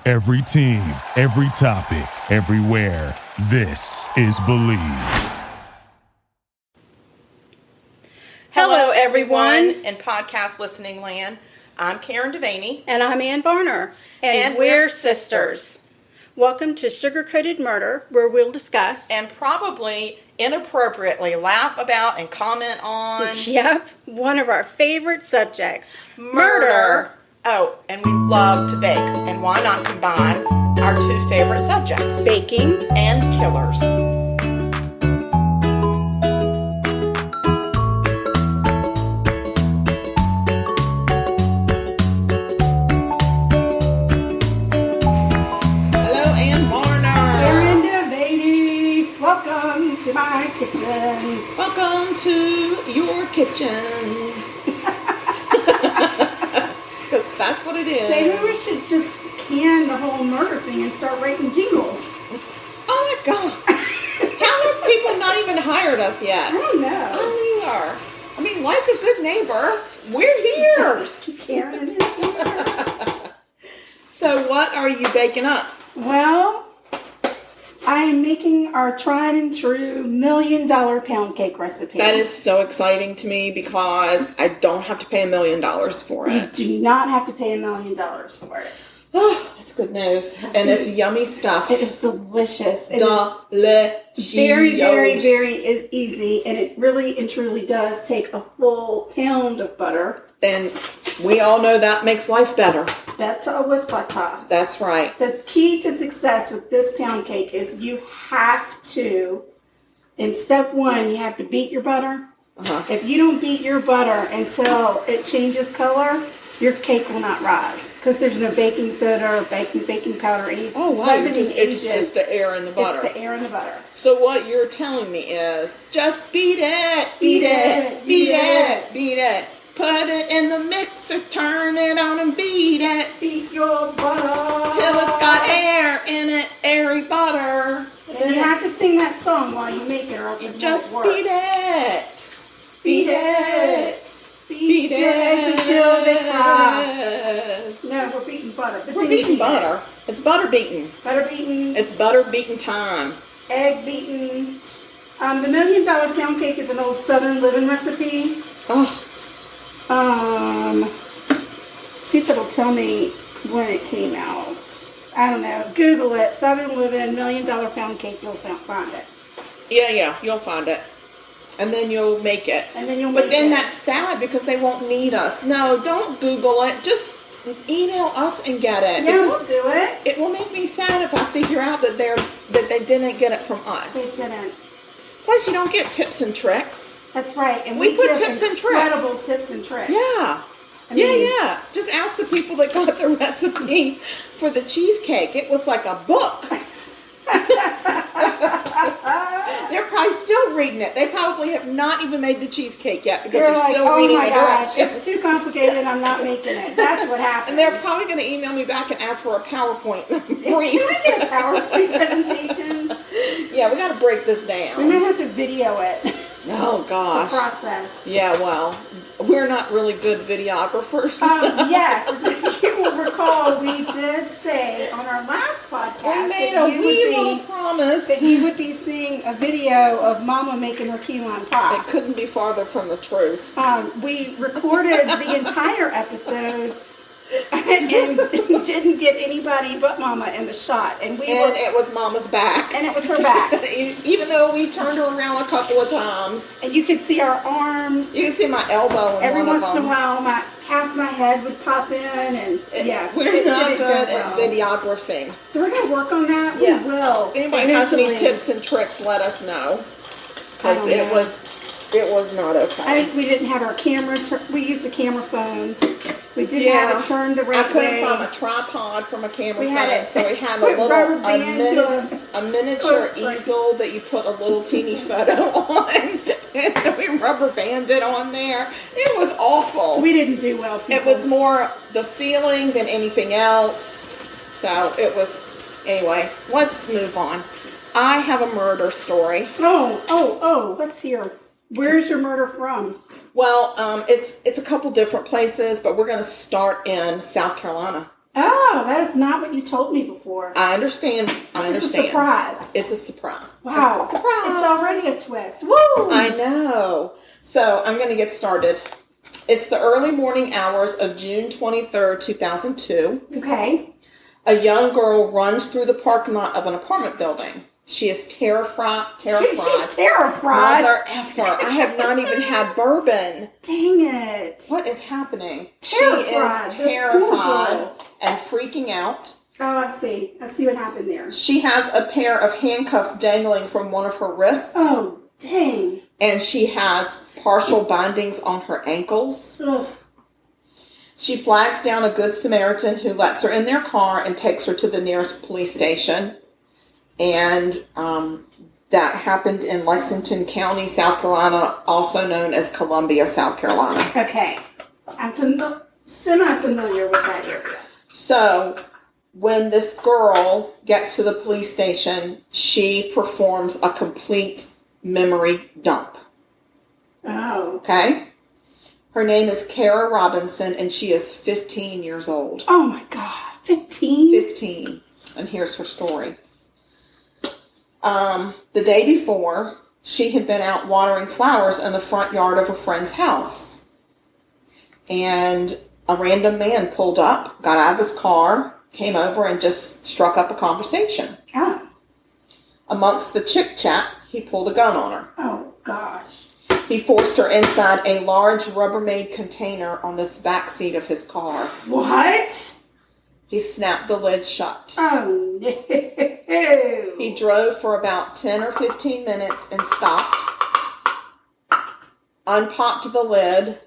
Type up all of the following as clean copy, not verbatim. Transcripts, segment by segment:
Every team, every topic, everywhere. This is Believe. Hello, everyone in podcast listening land. I'm Karen Devaney. And I'm Ann Varner. And we're sisters. Welcome to Sugar-Coated Murder, where we'll discuss and probably inappropriately laugh about and comment on. Yep, one of our favorite subjects, murder. Oh, and we love to bake. And why not combine our two favorite subjects? Baking and killers. My kitchen. Welcome to your kitchen. Because that's what it is. Maybe we should just can the whole murder thing and start writing jingles. Oh my God. How have people not even hired us yet? I don't know. Oh, we are. I mean, like a good neighbor, we're here. Karen is here. So what are you baking up? Well, I am making our tried and true $1 million pound cake recipe. That is so exciting to me because I don't have to pay $1 million for it. You do not have to pay $1 million for it. Oh, that's good news. And it's yummy stuff. It is delicious. It delicious. Is very, very, very easy. And it really and truly does take a full pound of butter. And we all know that makes life better. Better with butter. That's right. The key to success with this pound cake is you have to, in step one, you have to beat your butter. Uh-huh. If you don't beat your butter until it changes color, your cake will not rise. Because there's no baking soda or baking powder. Oh, wow. It's just the air in the butter. It's the air in the butter. So what you're telling me is just beat it, beat it, beat it, beat it. Put it in the mixer, turn it on and beat it. Beat your butter. Till it's got air in it, airy butter. And you have to sing that song while you make it or else it just won't work. Beat it. Beat it. Beat it until they cry. No, we're beating butter. We're beating butter. It's butter beating. Butter beating. It's butter beating time. Egg beating. The $1 million pound cake is an old Southern living recipe. Oh. See if it'll tell me when it came out. I don't know. Google it. Southern Living $1 million pound cake. You'll find it. Yeah, you'll find it. And then you'll make it. But then that's sad because they won't need us. No, don't Google it. Just email us and get it. Yeah, we'll do it. It will make me sad if I figure out that they didn't get it from us. They didn't. Plus, you don't get tips and tricks. That's right. And we put tips and tricks. Incredible tips and tricks. Yeah. Yeah. Just ask the people that got the recipe for the cheesecake. It was like a book. They're probably still reading it. They probably have not even made the cheesecake yet because they're still reading the directions. It's too complicated. I'm not making it. That's what happened. And they're probably going to email me back and ask for a PowerPoint brief. Can I get a PowerPoint presentation? Yeah, we got to break this down. We might have to video it. Oh, gosh. The process. Yeah, well, we're not really good videographers. Yes, as if you will recall, we did say on our last podcast we made a wee little promise that you would be seeing a video of Mama making her key lime pie. It couldn't be farther from the truth. We recorded the entire episode and didn't get anybody but Mama in the shot. And it was Mama's back. And it was her back. Even though we turned her around a couple of times. And you could see our arms. You can see my elbow in every one of once them. in a while, half my head would pop in. And we're not good at videography. So we're going to work on that. Yeah. We will. If anybody has any tips and tricks, let us know. Because it was not okay. I think we didn't have our camera. We used a camera phone. We didn't have it turned the right way. I couldn't find a trapod from a camera phone, so we had a miniature easel that you put a little teeny photo on, and we rubber banded on there. It was awful. We didn't do well, people. It was more the ceiling than anything else. So it was. Anyway, let's move on. I have a murder story. Oh, let's hear. Where's your murder from? Well, it's a couple different places, but we're going to start in South Carolina. Oh, that is not what you told me before. I understand. It's a surprise. It's a surprise. Wow. A surprise. It's already a twist. Woo! I know. So I'm going to get started. It's the early morning hours of June 23rd, 2002. Okay. A young girl runs through the parking lot of an apartment building. She is terrified. She's terrified. Mother effer. I have not even had bourbon. Dang it. What is happening? Terrified. She is terrified and freaking out. Oh, I see. I see what happened there. She has a pair of handcuffs dangling from one of her wrists. Oh, dang. And she has partial bindings on her ankles. Ugh. She flags down a good Samaritan who lets her in their car and takes her to the nearest police station. And that happened in Lexington County, South Carolina, also known as Columbia, South Carolina. Okay. I'm semi-familiar with that area. So, when this girl gets to the police station, she performs a complete memory dump. Oh. Okay? Her name is Kara Robinson, and she is 15 years old. Oh, my God. 15? 15. And here's her story. The day before, she had been out watering flowers in the front yard of a friend's house. And a random man pulled up, got out of his car, came over, and just struck up a conversation. Oh. Amongst the chit-chat, he pulled a gun on her. Oh, gosh. He forced her inside a large Rubbermaid container on the back seat of his car. What? He snapped the lid shut. Oh, no. He drove for about 10 or 15 minutes and stopped, unpopped the lid,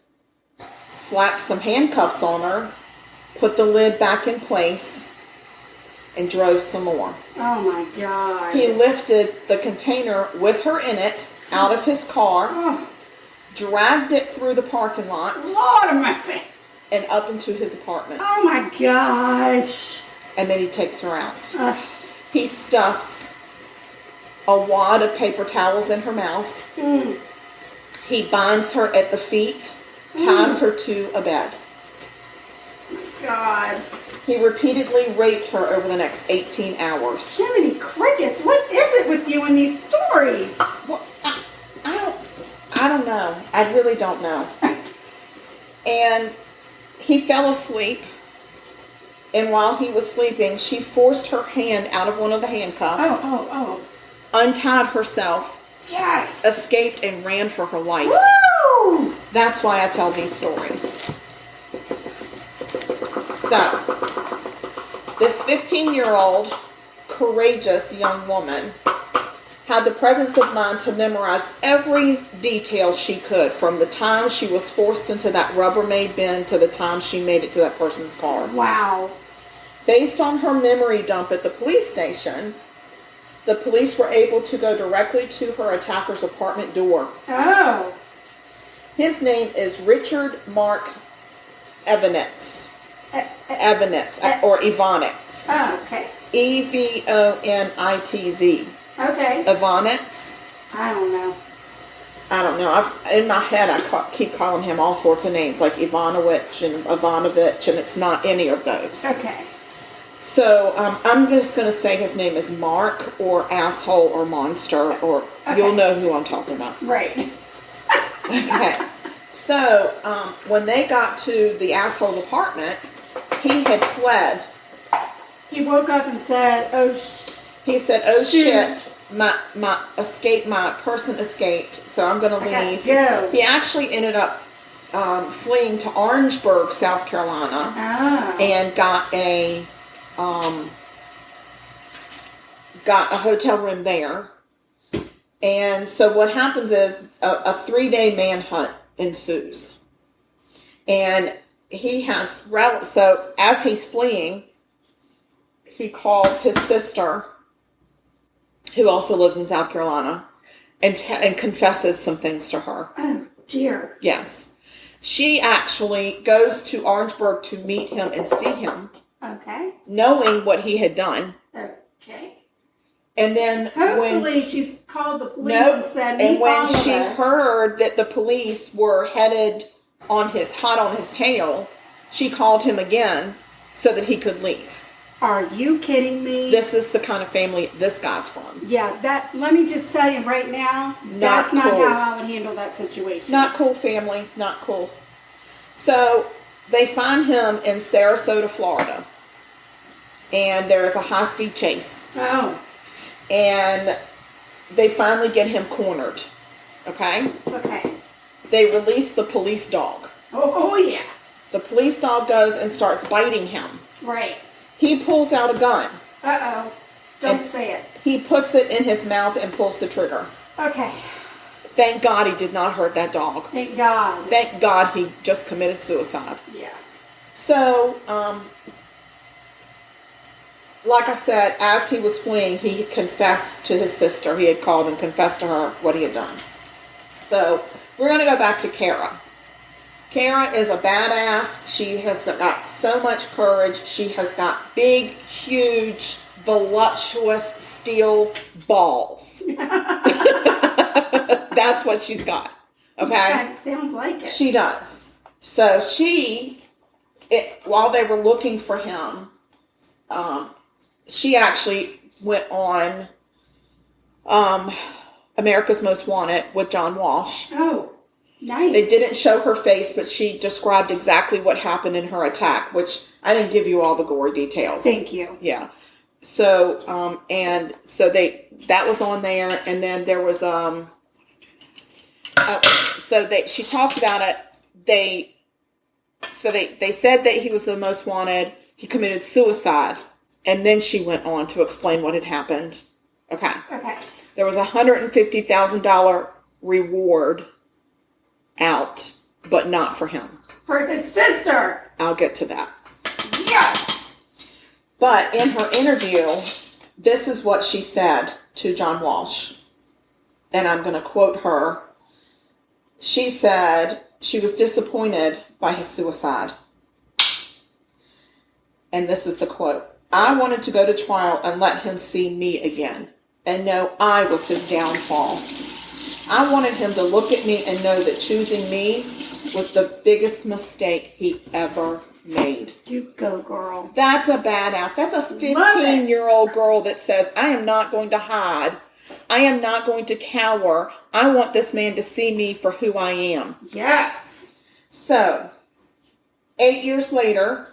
slapped some handcuffs on her, put the lid back in place, and drove some more. Oh, my God. He lifted the container with her in it out of his car, dragged it through the parking lot, Lord of mercy, and up into his apartment. Oh, my gosh. And then he takes her out. He stuffs a wad of paper towels in her mouth. He binds her at the feet, ties her to a bed. God. He repeatedly raped her over the next 18 hours. Jiminy Crickets, what is it with you in these stories? Well, I don't know. I really don't know. And he fell asleep. And while he was sleeping, she forced her hand out of one of the handcuffs. Untied herself. Yes. Escaped and ran for her life. Woo! That's why I tell these stories. So, this 15-year-old, courageous young woman had the presence of mind to memorize every detail she could, from the time she was forced into that Rubbermaid bin to the time she made it to that person's car. Wow. Based on her memory dump at the police station, the police were able to go directly to her attacker's apartment door. Oh. His name is Richard Mark Evanetz. Or Evanetz. Oh, okay. Evonitz. Okay. Evanetz. I don't know. In my head, I keep calling him all sorts of names, like Ivanovich and Ivanovich, and it's not any of those. Okay. So I'm just going to say his name is Mark, or asshole, or monster, or you'll know who I'm talking about. Right. Okay. So when they got to the asshole's apartment, he had fled. He woke up and said, "Oh, he said, "Oh shit, my person escaped, so I'm going to leave." Go. He actually ended up fleeing to Orangeburg, South Carolina, and got a hotel room there. And so what happens is a 3-day manhunt ensues. And he has, so as he's fleeing, he calls his sister, who also lives in South Carolina, and confesses some things to her. Oh, dear. Yes. She actually goes to Orangeburg to meet him and see him. Okay. Knowing what he had done. Okay. And then hopefully she's called the police and said, and when she heard that the police were headed hot on his tail, she called him again so that he could leave. Are you kidding me? This is the kind of family this guy's from. Yeah, let me just tell you right now, that's not how I would handle that situation. Not cool, family. Not cool. So they find him in Sarasota, Florida. And there's a high-speed chase. Oh. And they finally get him cornered. Okay? Okay. They release the police dog. Oh yeah. The police dog goes and starts biting him. Right. He pulls out a gun. Uh-oh. Don't say it. He puts it in his mouth and pulls the trigger. Okay. Thank God he did not hurt that dog. Thank God. Thank God he just committed suicide. Yeah. So, like I said, as he was fleeing, he confessed to his sister. He had called and confessed to her what he had done. So, we're going to go back to Kara. Kara is a badass. She has got so much courage. She has got big, huge, voluptuous steel balls. That's what she's got. Okay? That sounds like it. She does. So while they were looking for him, she actually went on America's Most Wanted with John Walsh. Oh. Nice. They didn't show her face, but she described exactly what happened in her attack, which I didn't give you all the gory details. Thank you. Yeah. So, that was on there, and then there was, she talked about it. They said that he was the most wanted. He committed suicide, and then she went on to explain what had happened. Okay. Okay. There was a $150,000 reward out, but not for him. For his sister. I'll get to that. Yes. But in her interview, this is what she said to John Walsh. And I'm going to quote her. She said she was disappointed by his suicide. And this is the quote. I wanted to go to trial and let him see me again and know I was his downfall. I wanted him to look at me and know that choosing me was the biggest mistake he ever made. You go, girl. That's a badass. That's a 15-year-old girl that says, I am not going to hide. I am not going to cower. I want this man to see me for who I am. Yes. So, 8 years later,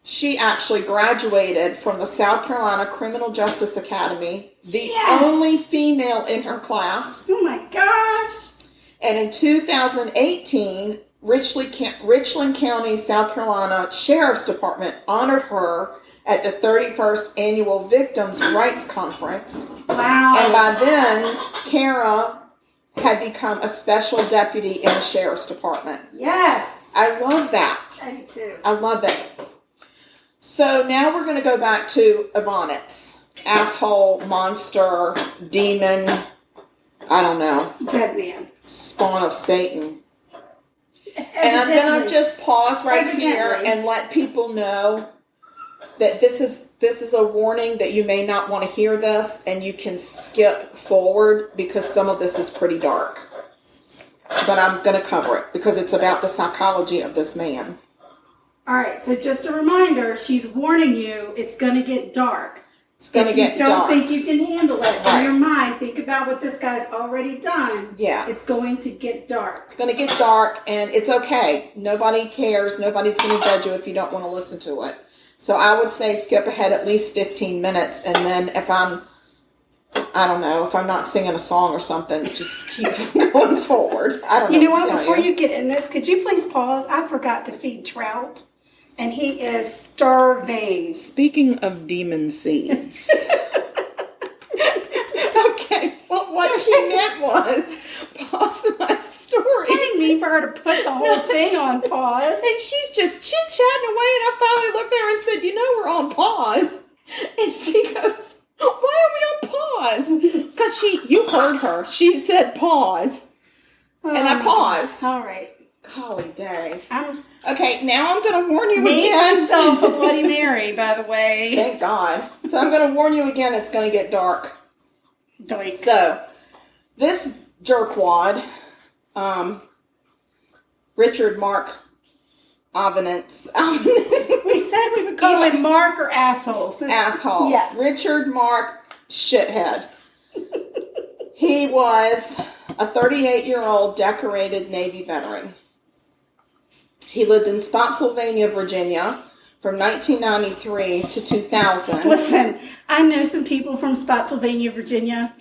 she actually graduated from the South Carolina Criminal Justice Academy, the only female in her class. Oh my gosh. And in 2018, Richland County, South Carolina Sheriff's Department honored her at the 31st Annual Victims' Rights Conference. Wow. And by then, Kara had become a special deputy in the Sheriff's Department. Yes. I love that. I do too. I love that. So now we're going to go back to Evonitz. Asshole, monster, demon, I don't know. Dead man. Spawn of Satan. And I'm going to just pause right here and let people know that this is a warning that you may not want to hear this and you can skip forward because some of this is pretty dark. But I'm going to cover it because it's about the psychology of this man. All right, so just a reminder, she's warning you it's going to get dark. It's going to get dark. If you don't think you can handle it in your mind, think about what this guy's already done. Yeah. It's going to get dark. It's going to get dark, and it's okay. Nobody cares. Nobody's going to judge you if you don't want to listen to it. So I would say skip ahead at least 15 minutes, and then if I'm not singing a song or something, just keep going forward. I don't know. You know what? Before you get in this, could you please pause? I forgot to feed Trout. And he is starving. Speaking of demon seeds. Okay, well, what she meant was pause my story. I didn't mean for her to put the whole thing on pause. And she's just chit-chatting away, and I finally looked at her and said, we're on pause. And she goes, why are we on pause? Because you heard her. She said pause. And I paused. All right. Golly day. Okay, now I'm going to warn you Made again. myself a Bloody Mary, by the way. Thank God. So I'm going to warn you again, it's going to get dark. Doink. So, this jerkwad, Richard Mark Avenance. We said we would call him Mark or asshole. So, asshole. Yeah. Richard Mark Shithead. He was a 38-year-old decorated Navy veteran. He lived in Spotsylvania, Virginia from 1993 to 2000. Listen, I know some people from Spotsylvania, Virginia.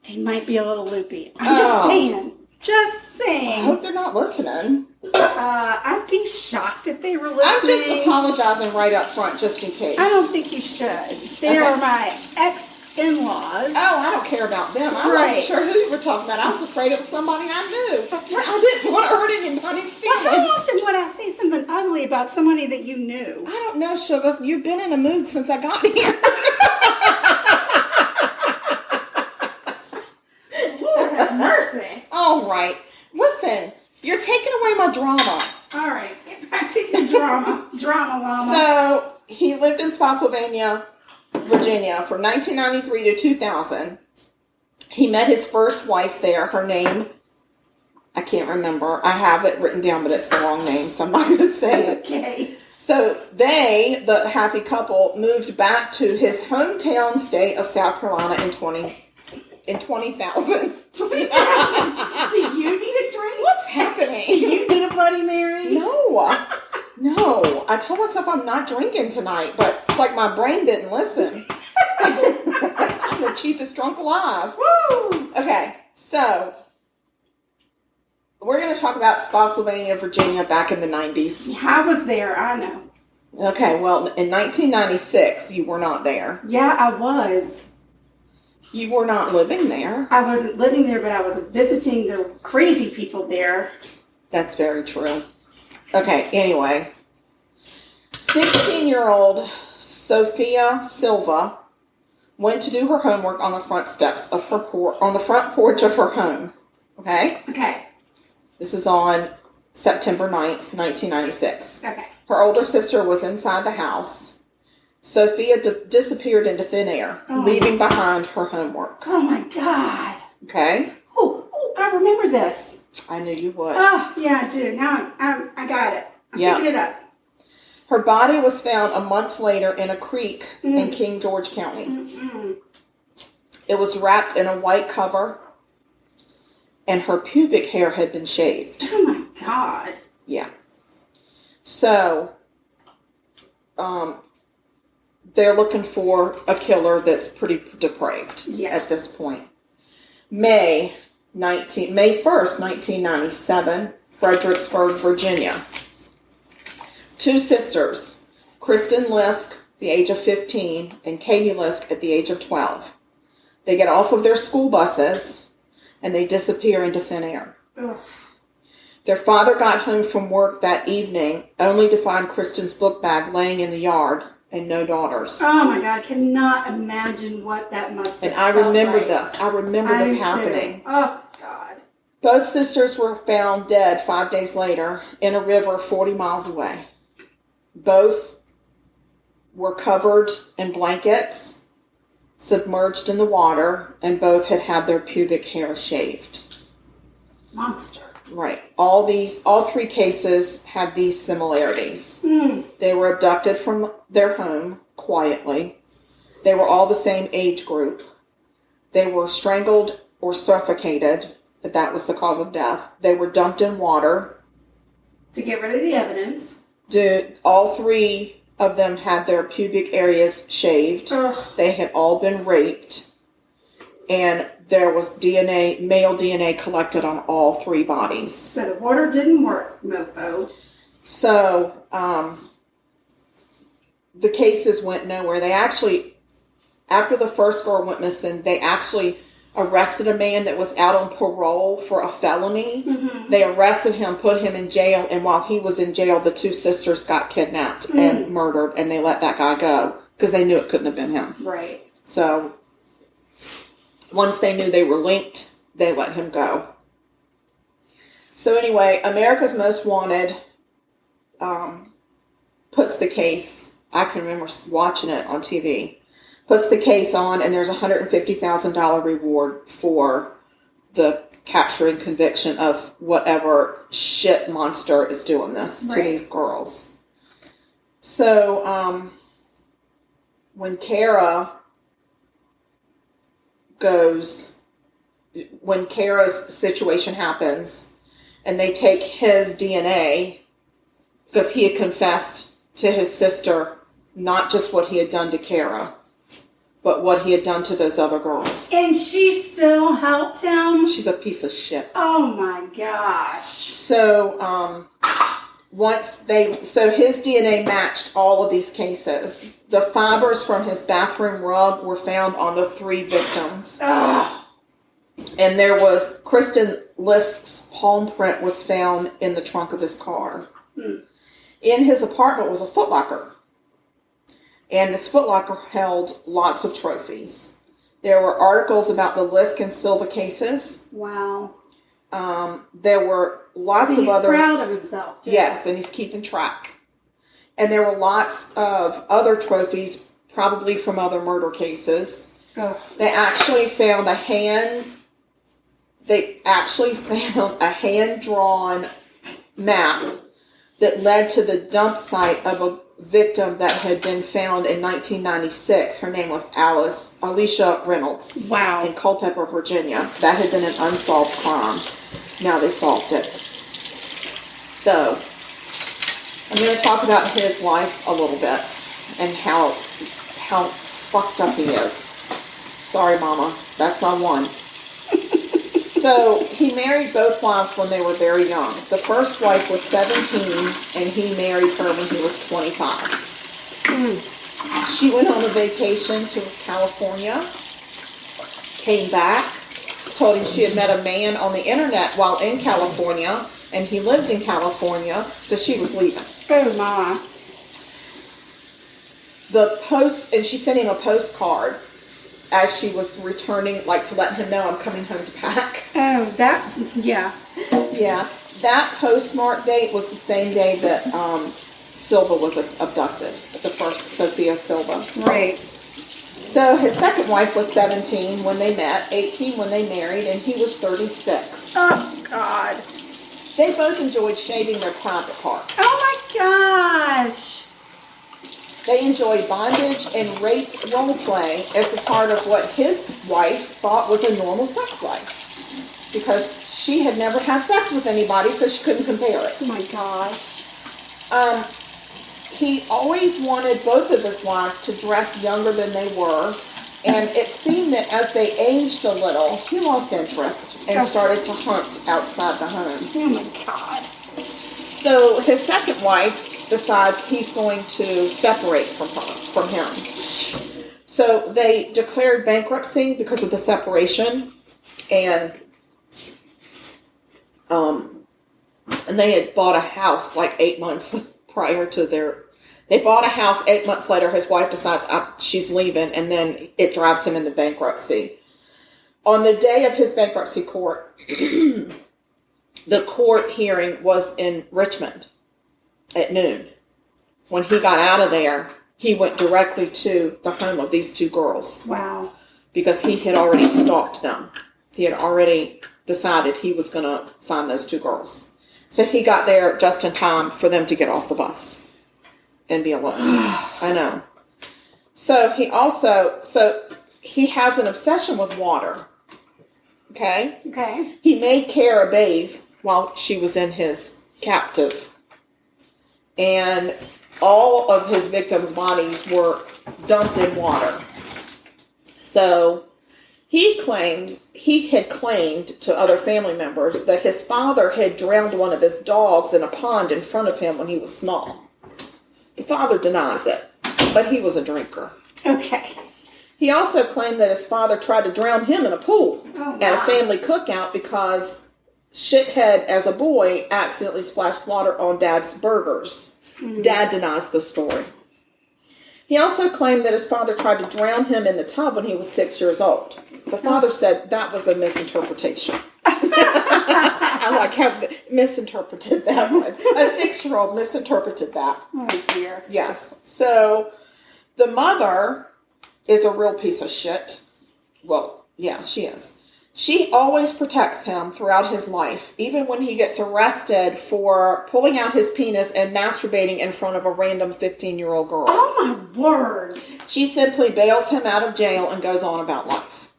They might be a little loopy. I'm just saying. Just saying. I hope they're not listening. I'd be shocked if they were listening. I'm just apologizing right up front, just in case. I don't think you should. They are my ex-in-laws. Oh, I don't care about them. I wasn't sure who you were talking about. I was afraid it was somebody I knew. I didn't want to hurt anybody's feelings. Well, how often would I say something ugly about somebody that you knew? I don't know, Sugar. You've been in a mood since I got here. Lord have mercy. All right. Listen, you're taking away my drama. All right. Get back to your drama. Drama llama. So, he lived in Spotsylvania, Virginia from 1993 to 2000. He met his first wife there. Her name, I can't remember. I have it written down, but it's the wrong name, so I'm not going to say it. Okay. So they, the happy couple, moved back to his hometown state of South Carolina in 20,000. 20,000. Do you need a drink? What's happening? Do you need a Bloody Mary? No. I told myself I'm not drinking tonight, but it's like my brain didn't listen. I'm the cheapest drunk alive. Woo! Okay, so we're going to talk about Spotsylvania, Virginia back in the 90s. I was there, I know. Okay, well, in 1996, you were not there. Yeah, I was. You were not living there. I wasn't living there, but I was visiting the crazy people there. That's very true. Okay, anyway. 16-year-old Sophia Silva went to do her homework on the front steps of her on the front porch of her home. Okay? Okay. This is on September 9th, 1996. Okay. Her older sister was inside the house. Sophia disappeared into thin air, leaving behind her homework. Oh, my God. Okay? Oh, I remember this. I knew you would. Oh, yeah, I do. Now I got it. I'm picking it up. Her body was found a month later in a creek in King George County. Mm-mm. It was wrapped in a white cover, and her pubic hair had been shaved. Oh, my God. Yeah. So, they're looking for a killer that's pretty depraved at this point. May 1st, 1997, Fredericksburg, Virginia. Two sisters, Kristen Lisk, the age of 15, and Katie Lisk at the age of 12. They get off of their school buses, and they disappear into thin air. Ugh. Their father got home from work that evening, only to find Kristen's book bag laying in the yard, and no daughters. Oh my God, I cannot imagine what that must have And I remember this. I remember this happening. Too. Oh God. Both sisters were found dead 5 days later in a river 40 miles away. Both were covered in blankets, submerged in the water, and both had their pubic hair shaved. Monster. Right. All three cases have these similarities. They were abducted from their home quietly. They were all the same age group. They were strangled or suffocated, but that was the cause of death. They were dumped in water. To get rid of the evidence. All three of them had their pubic areas shaved. Ugh. They had all been raped. And there was male DNA collected on all three bodies. So the water didn't work, mofo. So, the cases went nowhere. They actually, after the first girl went missing, they actually arrested a man that was out on parole for a felony. Mm-hmm. They arrested him, put him in jail, and while he was in jail, the two sisters got kidnapped and murdered, and they let that guy go because they knew it couldn't have been him. Right. So, once they knew they were linked, they let him go. So anyway, America's Most Wanted puts the case, I can remember watching it on TV, puts the case on, and there's a $150,000 reward for the capture and conviction of whatever shit monster is doing this to these girls. So, when Kara's situation happens and they take his DNA, because he had confessed to his sister not just what he had done to Kara, but what he had done to those other girls. And she still helped him? She's a piece of shit. Oh my gosh. So, so his DNA matched all of these cases. The fibers from his bathroom rug were found on the 3 victims. Ugh. And there was, Kristen Lisk's palm print was found in the trunk of his car. In his apartment was a footlocker. And this footlocker held lots of trophies. There were articles about the Lisk and Silva cases. Wow. There were lots of other... He's proud of himself, too. Yes, and he's keeping track. And there were lots of other trophies, probably from other murder cases. Ugh. They actually found a hand-drawn map that led to the dump site of a victim that had been found in 1996. Her name was Alicia Reynolds. Wow. In Culpeper, Virginia. That had been an unsolved crime. Now they solved it. So, I'm going to talk about his life a little bit and how fucked up he is. Sorry, Mama. That's my one. So, he married both wives when they were very young. The first wife was 17, and he married her when he was 25. She went on a vacation to California, came back, told him she had met a man on the internet while in California, and he lived in California, so she was leaving. Oh, my. And she sent him a postcard as she was returning, like to let him know I'm coming home to pack. Oh, that's, yeah. Yeah. That postmark date was the same day that Silva was abducted, the first Sophia Silva. Right. So his second wife was 17 when they met, 18 when they married, and he was 36. Oh, God. They both enjoyed shaving their private parts. Oh, my gosh. They enjoyed bondage and rape role play as a part of what his wife thought was a normal sex life. Because she had never had sex with anybody, so she couldn't compare it. Oh, my gosh. He always wanted both of his wives to dress younger than they were. And it seemed that as they aged a little, he lost interest and started to hunt outside the home. Oh, my God. So his second wife decides he's going to separate from him. So they declared bankruptcy because of the separation, and they had bought a house like 8 months prior to they bought a house 8 months later. His wife decides she's leaving, and then it drives him into bankruptcy. On the day of his bankruptcy court, the court hearing was in Richmond at noon. When he got out of there, he went directly to the home of these 2 girls. Wow. Because he had already stalked them. He had already decided he was going to find those 2 girls. So he got there just in time for them to get off the bus and be alone. I know. So he has an obsession with water. Okay? Okay. He made Kara bathe while she was in his captive. And all of his victims' bodies were dumped in water. So he had claimed to other family members that his father had drowned one of his dogs in a pond in front of him when he was small. The father denies it, but he was a drinker. Okay. He also claimed that his father tried to drown him in a pool at a family cookout because shithead, as a boy, accidentally splashed water on Dad's burgers. Dad denies the story. He also claimed that his father tried to drown him in the tub when he was 6 years old. The father said that was a misinterpretation. I like how misinterpreted that one. A 6-year-old misinterpreted that. Oh, dear. Yes. So the mother is a real piece of shit. Well, yeah, she is. She always protects him throughout his life, even when he gets arrested for pulling out his penis and masturbating in front of a random 15-year-old girl. Oh, my word. She simply bails him out of jail and goes on about life.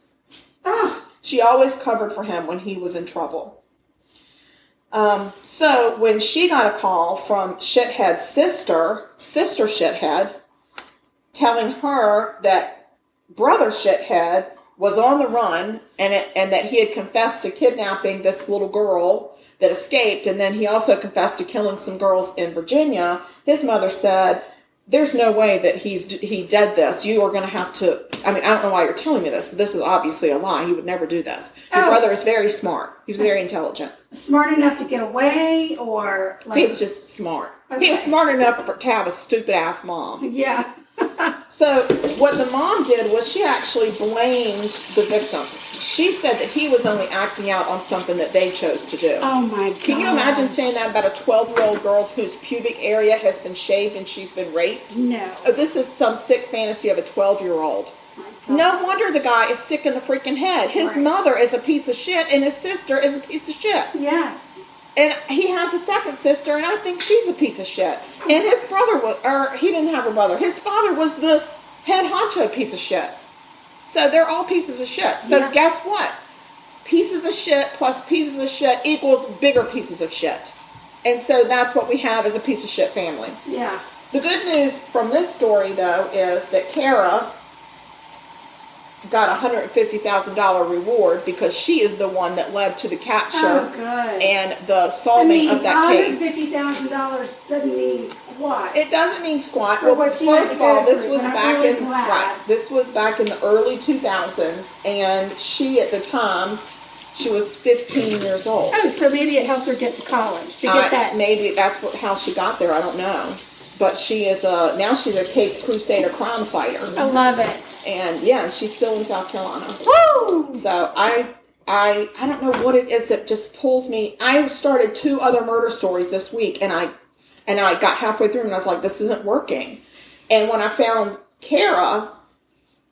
Oh. She always covered for him when he was in trouble. So when she got a call from Shithead's sister Shithead, telling her that brother Shithead was on the run and that he had confessed to kidnapping this little girl that escaped, and then he also confessed to killing some girls in Virginia, his mother said, there's no way that he did this. You are going to have to, I don't know why you're telling me this, but this is obviously a lie. He would never do this. Your brother is very smart. He was very intelligent. Smart enough to get away, or like... He was just smart. Okay. He was smart enough to have a stupid-ass mom. Yeah. So what the mom did was she actually blamed the victims. She said that he was only acting out on something that they chose to do. Oh my God. Can you imagine saying that about a 12-year-old girl whose pubic area has been shaved and she's been raped? No. This is some sick fantasy of a 12-year-old. No wonder the guy is sick in the freaking head. His mother is a piece of shit and his sister is a piece of shit. Yes. And he has a second sister, and I think she's a piece of shit. And his brother he didn't have a brother. His father was the head honcho piece of shit. So they're all pieces of shit. So guess what? Pieces of shit plus pieces of shit equals bigger pieces of shit. And so that's what we have as a piece of shit family. Yeah. The good news from this story, though, is that Kara got a $150,000 reward because she is the one that led to the capture and the solving of that case. $150,000 doesn't mean squat. It doesn't mean squat. Well, first of all, this was back in the early 2000s, and she at the time, she was 15 years old. Oh, so maybe it helped her get to college to get that. Maybe that's how she got there. I don't know. But she is now she's a Cape Crusader crime fighter. I love it. And yeah, she's still in South Carolina. Woo! So I don't know what it is that just pulls me. I started 2 other murder stories this week, and I got halfway through and I was like, this isn't working. And when I found Kara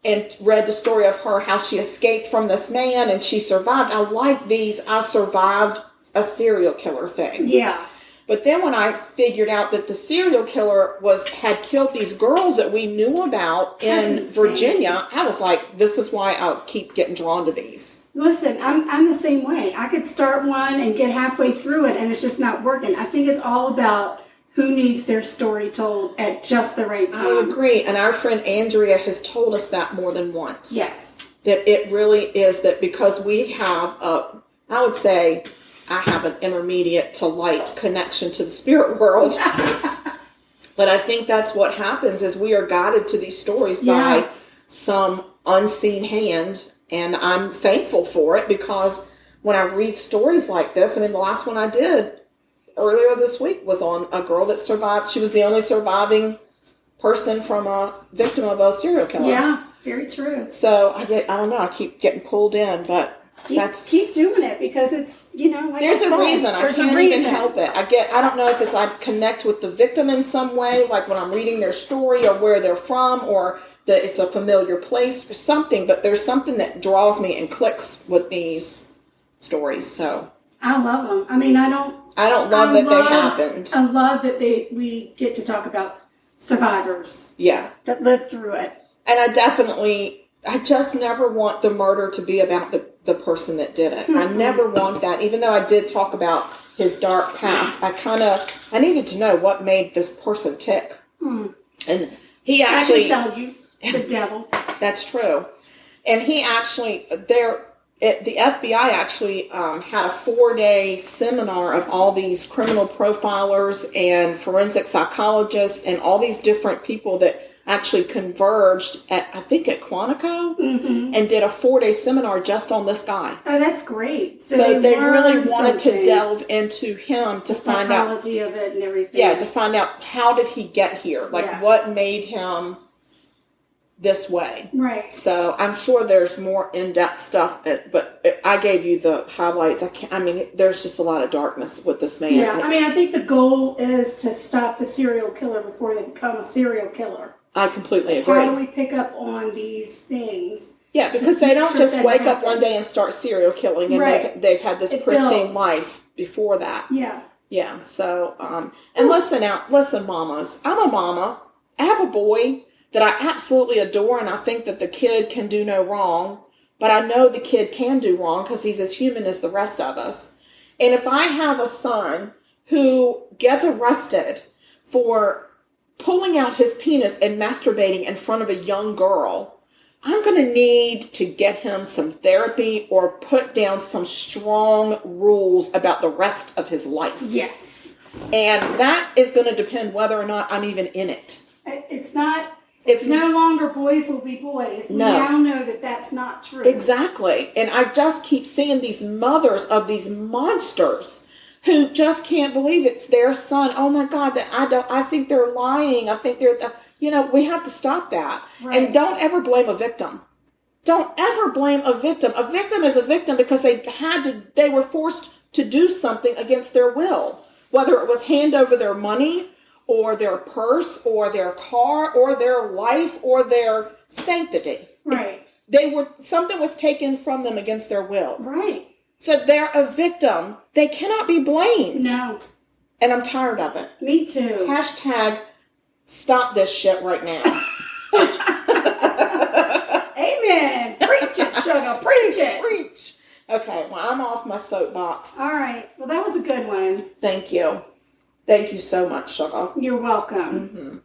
and read the story of her, how she escaped from this man and she survived, I like these I survived a serial killer thing. Yeah. But then when I figured out that the serial killer had killed these girls that we knew about in Virginia, I was like, this is why I keep getting drawn to these. Listen, I'm the same way. I could start one and get halfway through it and it's just not working. I think it's all about who needs their story told at just the right time. I agree. And our friend Andrea has told us that more than once. Yes. That it really is that because we have I would say, I have an intermediate to light connection to the spirit world. But I think that's what happens is we are guided to these stories by some unseen hand. And I'm thankful for it because when I read stories like this, the last one I did earlier this week was on a girl that survived. She was the only surviving person from a victim of a serial killer. Yeah, very true. So I don't know, I keep getting pulled in, but keep doing it because it's, like there's a reason. I can't even help it. I don't know if it's I connect with the victim in some way, like when I'm reading their story or where they're from or that it's a familiar place or something, but there's something that draws me and clicks with these stories. So I love them. I don't love that they happened. I love that we get to talk about survivors. Yeah. That lived through it. And I just never want the murder to be about the person that did it. Mm-hmm. I never want that. Even though I did talk about his dark past, I needed to know what made this person tick. Mm. And he actually... I can tell you, the devil. That's true. And he actually, the FBI actually had a 4-day seminar of all these criminal profilers and forensic psychologists and all these different people that actually converged at Quantico and did a 4-day seminar just on this guy. Oh, that's great. So they really wanted to delve into him to find out psychology of it and everything. Yeah, to find out how did he get here? What made him this way? Right. So I'm sure there's more in-depth stuff, but I gave you the highlights. There's just a lot of darkness with this man. Yeah, I think the goal is to stop the serial killer before they become a serial killer. I completely agree. How do we pick up on these things Yeah, because they don't just wake up one day and start serial killing, and they've had this pristine life before that. Yeah. Yeah. So, and listen, mamas. I'm a mama. I have a boy that I absolutely adore, and I think that the kid can do no wrong. But I know the kid can do wrong because he's as human as the rest of us. And if I have a son who gets arrested for pulling out his penis and masturbating in front of a young girl, I'm going to need to get him some therapy or put down some strong rules about the rest of his life. Yes. And that is going to depend whether or not I'm even in it. It's no longer boys will be boys. We now know that that's not true. Exactly. And I just keep seeing these mothers of these monsters who just can't believe it's their son. Oh my God, I think they're lying. I think we have to stop that. Right. And don't ever blame a victim. Don't ever blame a victim. A victim is a victim because they were forced to do something against their will. Whether it was hand over their money or their purse or their car or their life or their sanctity. Right. Something was taken from them against their will. Right. So they're a victim. They cannot be blamed. No. And I'm tired of it. Me too. # stop this shit right now. Amen. Preach it, sugar. Preach it. Preach. Okay, well, I'm off my soapbox. All right. Well, that was a good one. Thank you. Thank you so much, sugar. You're welcome. Mm-hmm.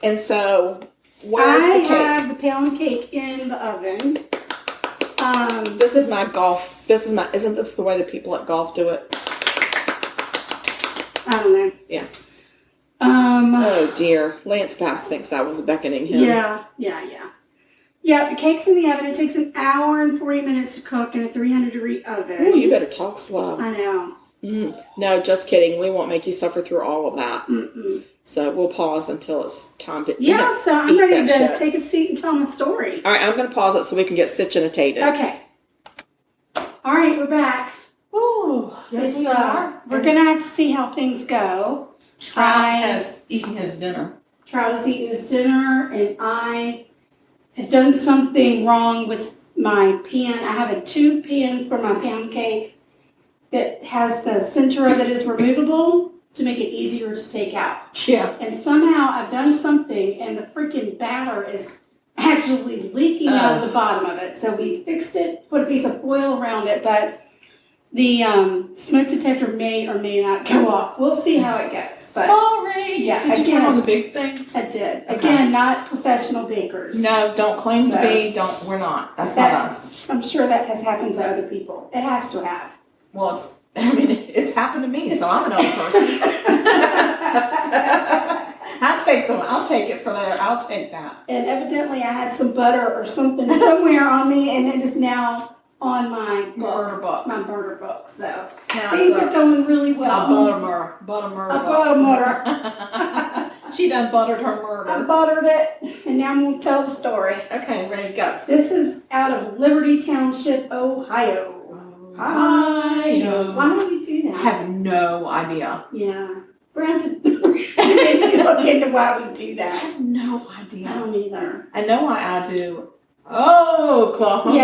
And so, where's the cake? I have the pound cake in the oven. This is my golf. Isn't this the way the people at golf do it? I don't know. Yeah. Oh dear. Lance Bass thinks I was beckoning him. Yeah. Yeah, the cake's in the oven. It takes an hour and 40 minutes to cook in a 300-degree oven. Ooh, you better talk slow. I know. No, just kidding. We won't make you suffer through all of that. Mm-mm. So we'll pause until it's time to so I'm ready to take a seat and tell my story. All right, I'm going to pause it so we can get situated. Okay. All right, we're back. Oh, yes we are. We're going to have to see how things go. Trout has eaten his dinner. Trout has eaten his dinner, and I have done something wrong with my pan. I have a tube pan for my pound cake that has the center of it is removable to make it easier to take out. Yeah. And somehow I've done something, and the freaking batter is actually leaking out of the bottom of it. So we fixed it, put a piece of foil around it, but the smoke detector may or may not go off. We'll see how it goes. But sorry. Yeah. Did you turn on the big thing? I did. Okay. Again, not professional bakers. No, don't claim to be. We're not. That's not us. I'm sure that has happened to other people. It has to have. Well, it's happened to me, so I'm an old person. I'll take it for that. I'll take that. And evidently I had some butter or something somewhere on me, and it is now on my burner book. My burner book. So now things are going really well. A butter. She done buttered her murder. I buttered it, and now I'm going to tell the story. Okay, ready to go. This is out of Liberty Township, Ohio. Ohio. Why do we do that? I have no idea. Yeah. We're going to have to look into why we do that. I have no idea. I don't either. I know why I do. Oh, Oklahoma.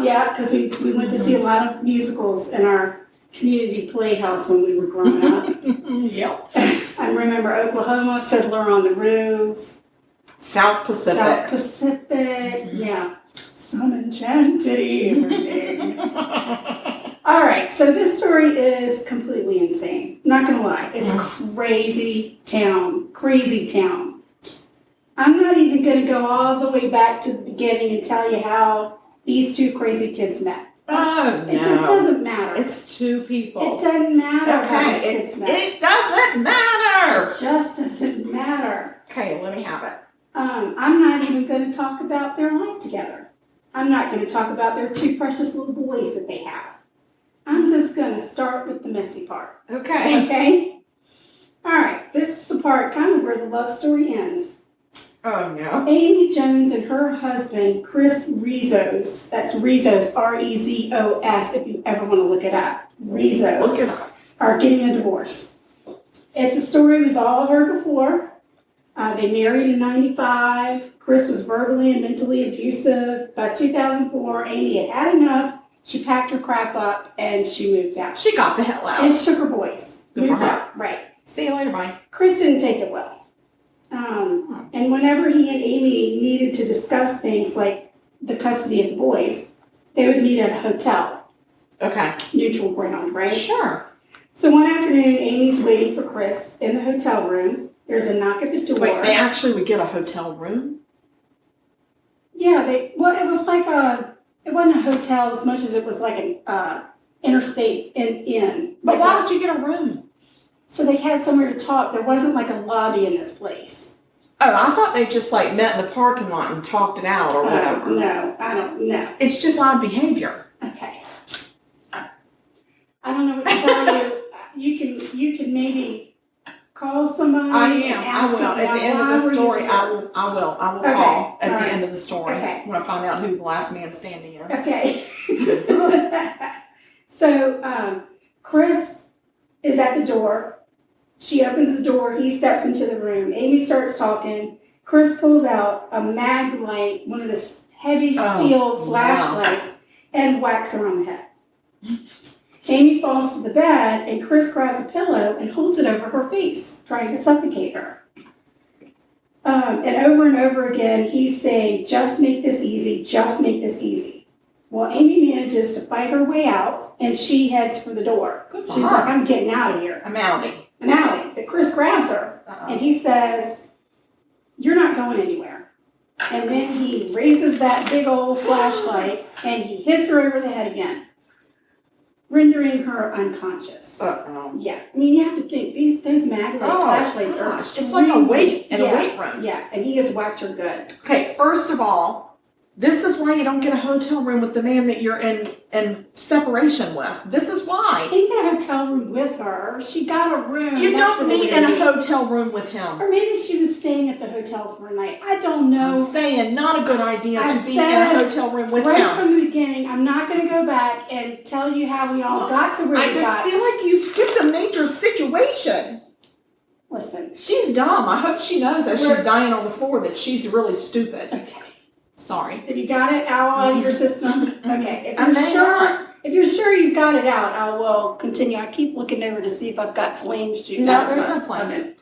Yeah, because we went to see a lot of musicals in our community playhouse when we were growing up. Yep. I remember Oklahoma, Fiddler on the Roof. South Pacific. Yeah. Some enchanted evening. All right, so this story is completely insane. Not gonna lie, it's crazy town. I'm not even gonna go all the way back to the beginning and tell you how these two crazy kids met. Oh, no. It just doesn't matter. It's two people. It doesn't matter how these kids met. It doesn't matter. It just doesn't matter. Okay, let me have it. I'm not even going to talk about their life together. I'm not going to talk about their two precious little boys that they have. I'm just going to start with the messy part. Okay. Okay? All right. This is the part kind of where the love story ends. Oh, no. Amy Jones and her husband, Chris Rizos, that's Rizos, R-E-Z-O-S, if you ever want to look it up. Rizos Look it up. are getting a divorce. It's a story we've all heard before. They married in 95. Chris was verbally and mentally abusive. By 2004, Amy had enough. She packed her crap up and she moved out. She got the hell out. And she took her boys. Moved out. Right. See you later, bye. Chris didn't take it well. And whenever he and Amy needed to discuss things like the custody of the boys, they would meet at a hotel. Okay. Neutral ground, right? Sure. So one afternoon, Amy's waiting for Chris in the hotel room. There's a knock at the door. Wait, they actually would get a hotel room? Yeah, it was like it wasn't a hotel as much as it was like an interstate inn. But like why would you get a room? So they had somewhere to talk. There wasn't like a lobby in this place. Oh, I thought they just like met in the parking lot and talked it out or whatever. No, I don't know. It's just odd behavior. Okay. I don't know what to tell you. You can maybe call somebody. I am. I will. At the end of the story, I will Okay. call at All the right. end of the story Okay. when I find out who the last man standing is. Okay. So Chris is at the door. She opens the door. He steps into the room. Amy starts talking. Chris pulls out a mag light, one of the heavy steel flashlights, and whacks her on the head. Amy falls to the bed, and Chris grabs a pillow and holds it over her face, trying to suffocate her. And over again, he's saying, just make this easy, just make this easy. Well, Amy manages to fight her way out, and she heads for the door. Good for She's her. like, I'm getting out of here. I'm outie. I'm out. But Chris grabs her, and he says, you're not going anywhere. And then he raises that big old flashlight, and he hits her over the head again, rendering her unconscious. Uh-oh. Yeah, I mean, you have to think, those mag light flashlights are gosh, it's like a weight in a yeah, weight room. Yeah, and he has whacked her good. Okay, first of all, this is why you don't get a hotel room with the man that you're in separation with. This is why. He didn't get a hotel room with her. She got a room. You That's don't what meet they in a did. hotel room with him. Or maybe she was staying at the hotel for a night. I don't know. I'm saying not a good idea I to be in a said hotel room with right him. from the beginning, I'm not going to go back and tell you how we all got to where I we just got. feel like you skipped a major situation. Listen. She's dumb. I hope she knows as she's dying on the floor that she's really stupid. Okay. Sorry. Have you got it out of your system? Okay. If you're sure you got it out, I will continue. I keep looking over to see if I've got flames shooting No, out. there's no flames. Okay.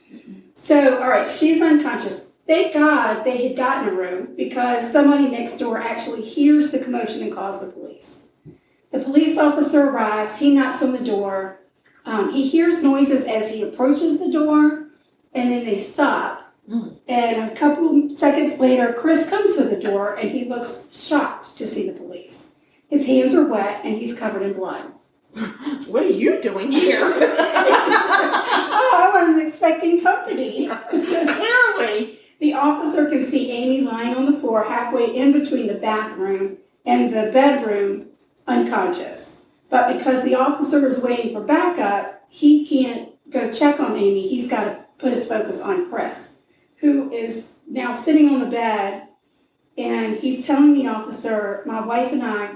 So, all right, she's unconscious. Thank God they had gotten a room because somebody next door actually hears the commotion and calls the police. The police officer arrives. He knocks on the door. He hears noises as he approaches the door, and then they stop. And a couple seconds later, Chris comes to the door, and he looks shocked to see the police. His hands are wet, and he's covered in blood. What are you doing here? Oh, I wasn't expecting company. Clearly. The officer can see Amy lying on the floor halfway in between the bathroom and the bedroom, unconscious. But because the officer is waiting for backup, he can't go check on Amy. He's got to put his focus on Chris, who is now sitting on the bed, and he's telling the officer, my wife and I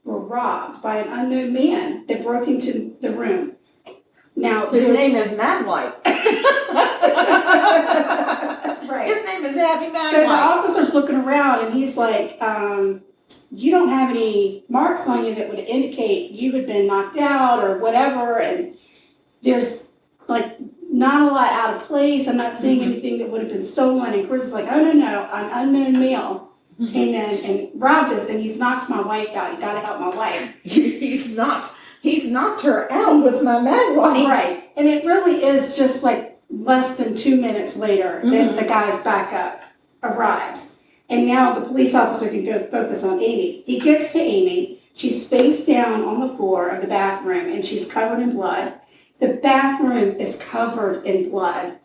were robbed by an unknown man that broke into the room. Now, His name is Maglite. Right. His name is Happy Maglite. So the officer's looking around, and he's like, you don't have any marks on you that would indicate you had been knocked out or whatever, and there's like not a lot out of place. I'm not seeing anything that would have been stolen. And Chris is like, oh, no, an unknown male came in and robbed us, and he's knocked my wife out. You got to help my wife. He's knocked her out with my Maglite. Right. And it really is just like less than 2 minutes later that the guy's backup arrives. And now the police officer can go focus on Amy. He gets to Amy. She's face down on the floor of the bathroom, and she's covered in blood. The bathroom is covered in blood.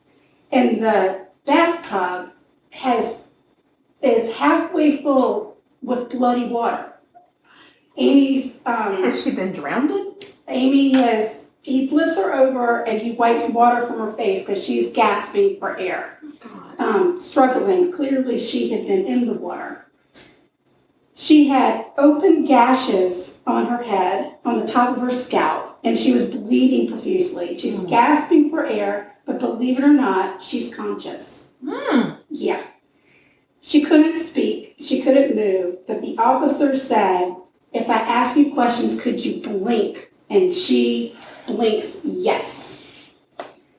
And the bathtub is halfway full with bloody water. Has she been drowned? He flips her over and he wipes water from her face because she's gasping for air. Struggling. Clearly she had been in the water. She had open gashes on her head, on the top of her scalp, and she was bleeding profusely. She's gasping for air, but believe it or not, she's conscious. Yeah. She couldn't speak. She couldn't move. But the officer said, if I ask you questions, could you blink? And she blinks yes.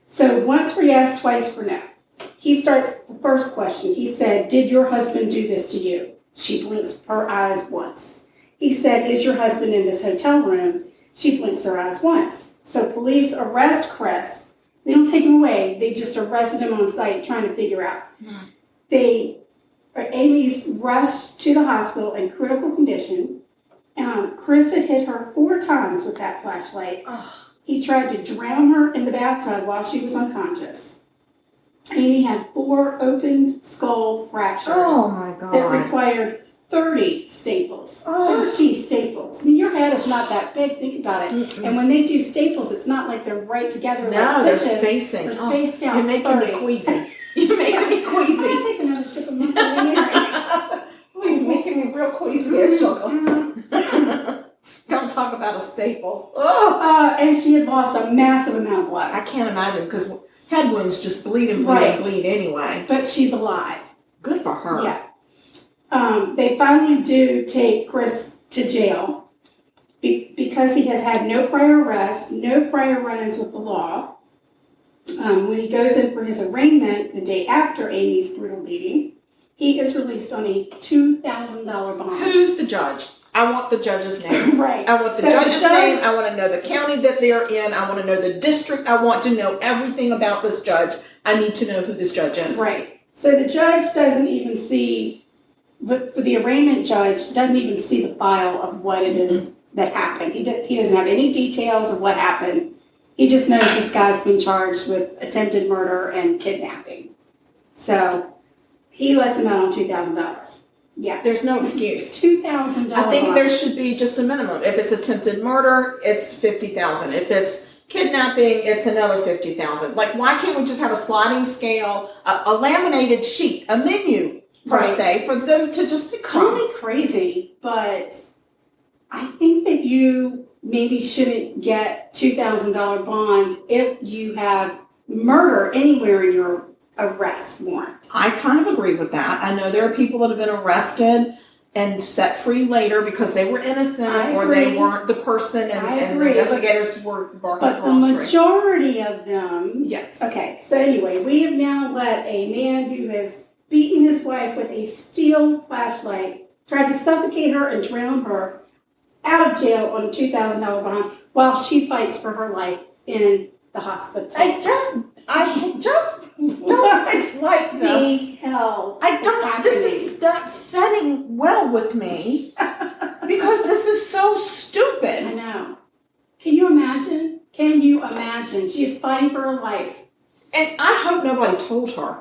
So once for yes, twice for no. He starts the first question. He said, did your husband do this to you? She blinks her eyes once. He said, is your husband in this hotel room? She blinks her eyes once. So police arrest Chris. They don't take him away. They just arrested him on site trying to figure out. Amy's rushed to the hospital in critical condition. Chris had hit her 4 times with that flashlight. He tried to drown her in the bathtub while she was unconscious. Amy had 4 opened skull fractures that required 30 staples. 30 staples. I mean, your head is not that big. Think about it. And when they do staples, it's not like they're right together. No, like they're spacing. They're spaced out. You're making me queasy. You're making me queasy. I'm gonna take another sip of my You're making me real queasy there, sugar. Don't talk about a staple. And she had lost a massive amount of blood. I can't imagine, because head wounds just bleed and bleed anyway. But she's alive. Good for her. Yeah. They finally do take Chris to jail because he has had no prior arrests, no prior run-ins with the law. When he goes in for his arraignment the day after Amy's brutal beating, he is released on a $2,000 bond. Who's the judge? I want the judge's name. Right. I want the judge's name. I want to know the county that they're in. I want to know the district. I want to know everything about this judge. I need to know who this judge is. Right. So the judge doesn't even see, but for the arraignment judge, doesn't even see the file of what it is that happened. He doesn't have any details of what happened. He just knows this guy's been charged with attempted murder and kidnapping. So he lets him out on $2,000. Yeah. There's no excuse. $2,000. I think there should be just a minimum. If it's attempted murder, it's $50,000. If it's kidnapping, it's another $50,000. Like, why can't we just have a sliding scale, a laminated sheet, a menu per se, for them to just pick from? Call me crazy, but I think that you maybe shouldn't get $2,000 bond if you have murder anywhere in your arrest warrant. I kind of agree with that. I know there are people that have been arrested and set free later because they were innocent or they weren't the person and the investigators were barking But the majority of them... Yes. Okay, so anyway, we have now let a man who has beaten his wife with a steel flashlight, tried to suffocate her and drown her, out of jail on a $2,000 bond while she fights for her life in the hospital. I just don't like this. Hell. This is not setting well with me because this is so stupid. I know. Can you imagine? She is fighting for her life. And I hope nobody told her.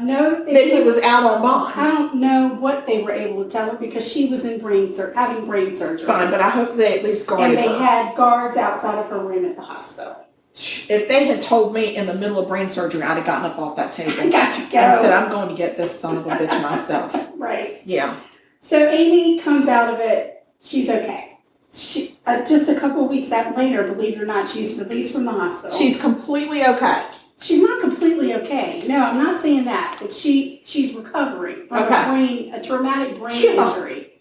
No. That he was out on bond. I don't know what they were able to tell her because she was in having brain surgery. Fine, but I hope they at least guarded her. And they had guards outside of her room at the hospital. If they had told me in the middle of brain surgery, I'd have gotten up off that table. I got to go. And said, I'm going to get this son of a bitch myself. Right. Yeah. So Amy comes out of it. She's okay. She just a couple of weeks later, believe it or not, she's released from the hospital. She's completely okay. She's not completely okay. No, I'm not saying that. But she's recovering from a traumatic brain injury.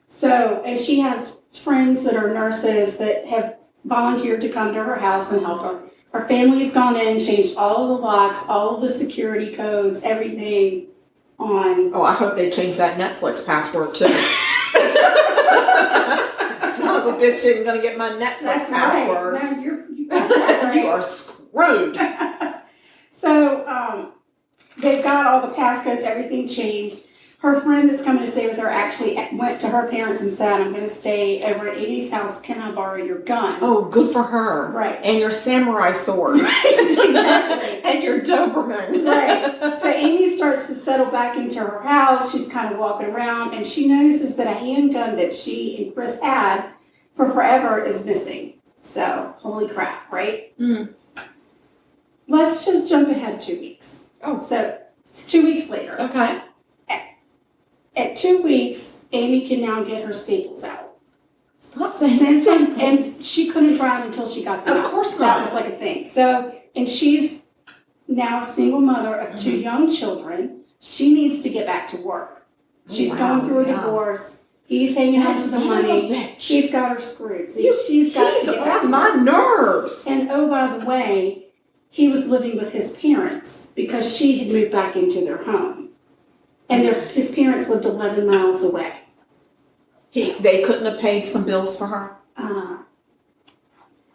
So, and she has friends that are nurses that have volunteered to come to her house and help her. Her family's gone in, changed all of the locks, all of the security codes, everything on. Oh, I hope they change that Netflix password too. Son of a bitch isn't going to get my Netflix password. Right. No, you got that right. You are screwed. So they've got all the passcodes, everything changed. Her friend that's coming to stay with her actually went to her parents and said, I'm going to stay over at Amy's house. Can I borrow your gun? Oh, good for her. Right. And your samurai sword. Right, exactly. And your Doberman. Right. So Amy starts to settle back into her house. She's kind of walking around, and she notices that a handgun that she and Chris had for forever is missing. So, holy crap, right? Mm. Let's just jump ahead 2 weeks. Oh. So, it's 2 weeks later. Okay. At 2 weeks, Amy can now get her staples out. Stop saying staples. And she couldn't drive until she got them out. Of course not. That was like a thing. So, and she's now a single mother of 2 young children. She needs to get back to work. She's going through a divorce. He's hanging on to the money. She's got her screwed. So she's got to get back to my work. nerves. And oh, by the way, he was living with his parents because she had moved back into their home. And his parents lived 11 miles away. They couldn't have paid some bills for her?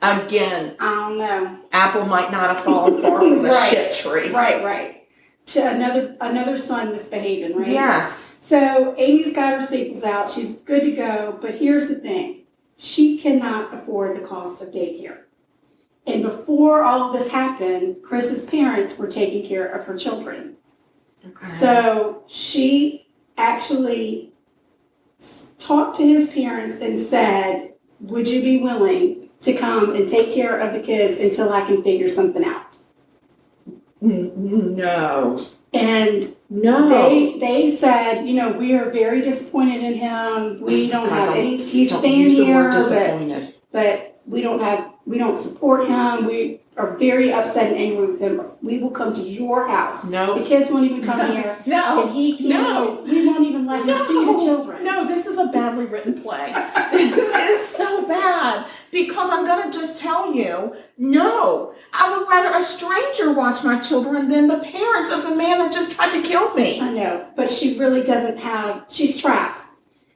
Again. I don't know. Apple might not have fallen far from the shit tree. Right. To another son misbehaving, right? Yes. So Amy's got her staples out. She's good to go. But here's the thing. She cannot afford the cost of daycare. And before all of this happened, Chris's parents were taking care of her children. Okay. So she actually talked to his parents and said, would you be willing to come and take care of the kids until I can figure something out? No. And they said, we are very disappointed in him. We don't have any, he's staying here, but we don't support him. We are very upset and angry with him. We will come to your house. No. The kids won't even come here. No. And he can't. We won't even let him see the children. No, this is a badly written play. This is so bad. Because I'm going to just tell you, no. I would rather a stranger watch my children than the parents of the man that just tried to kill me. I know. But she really doesn't have, she's trapped.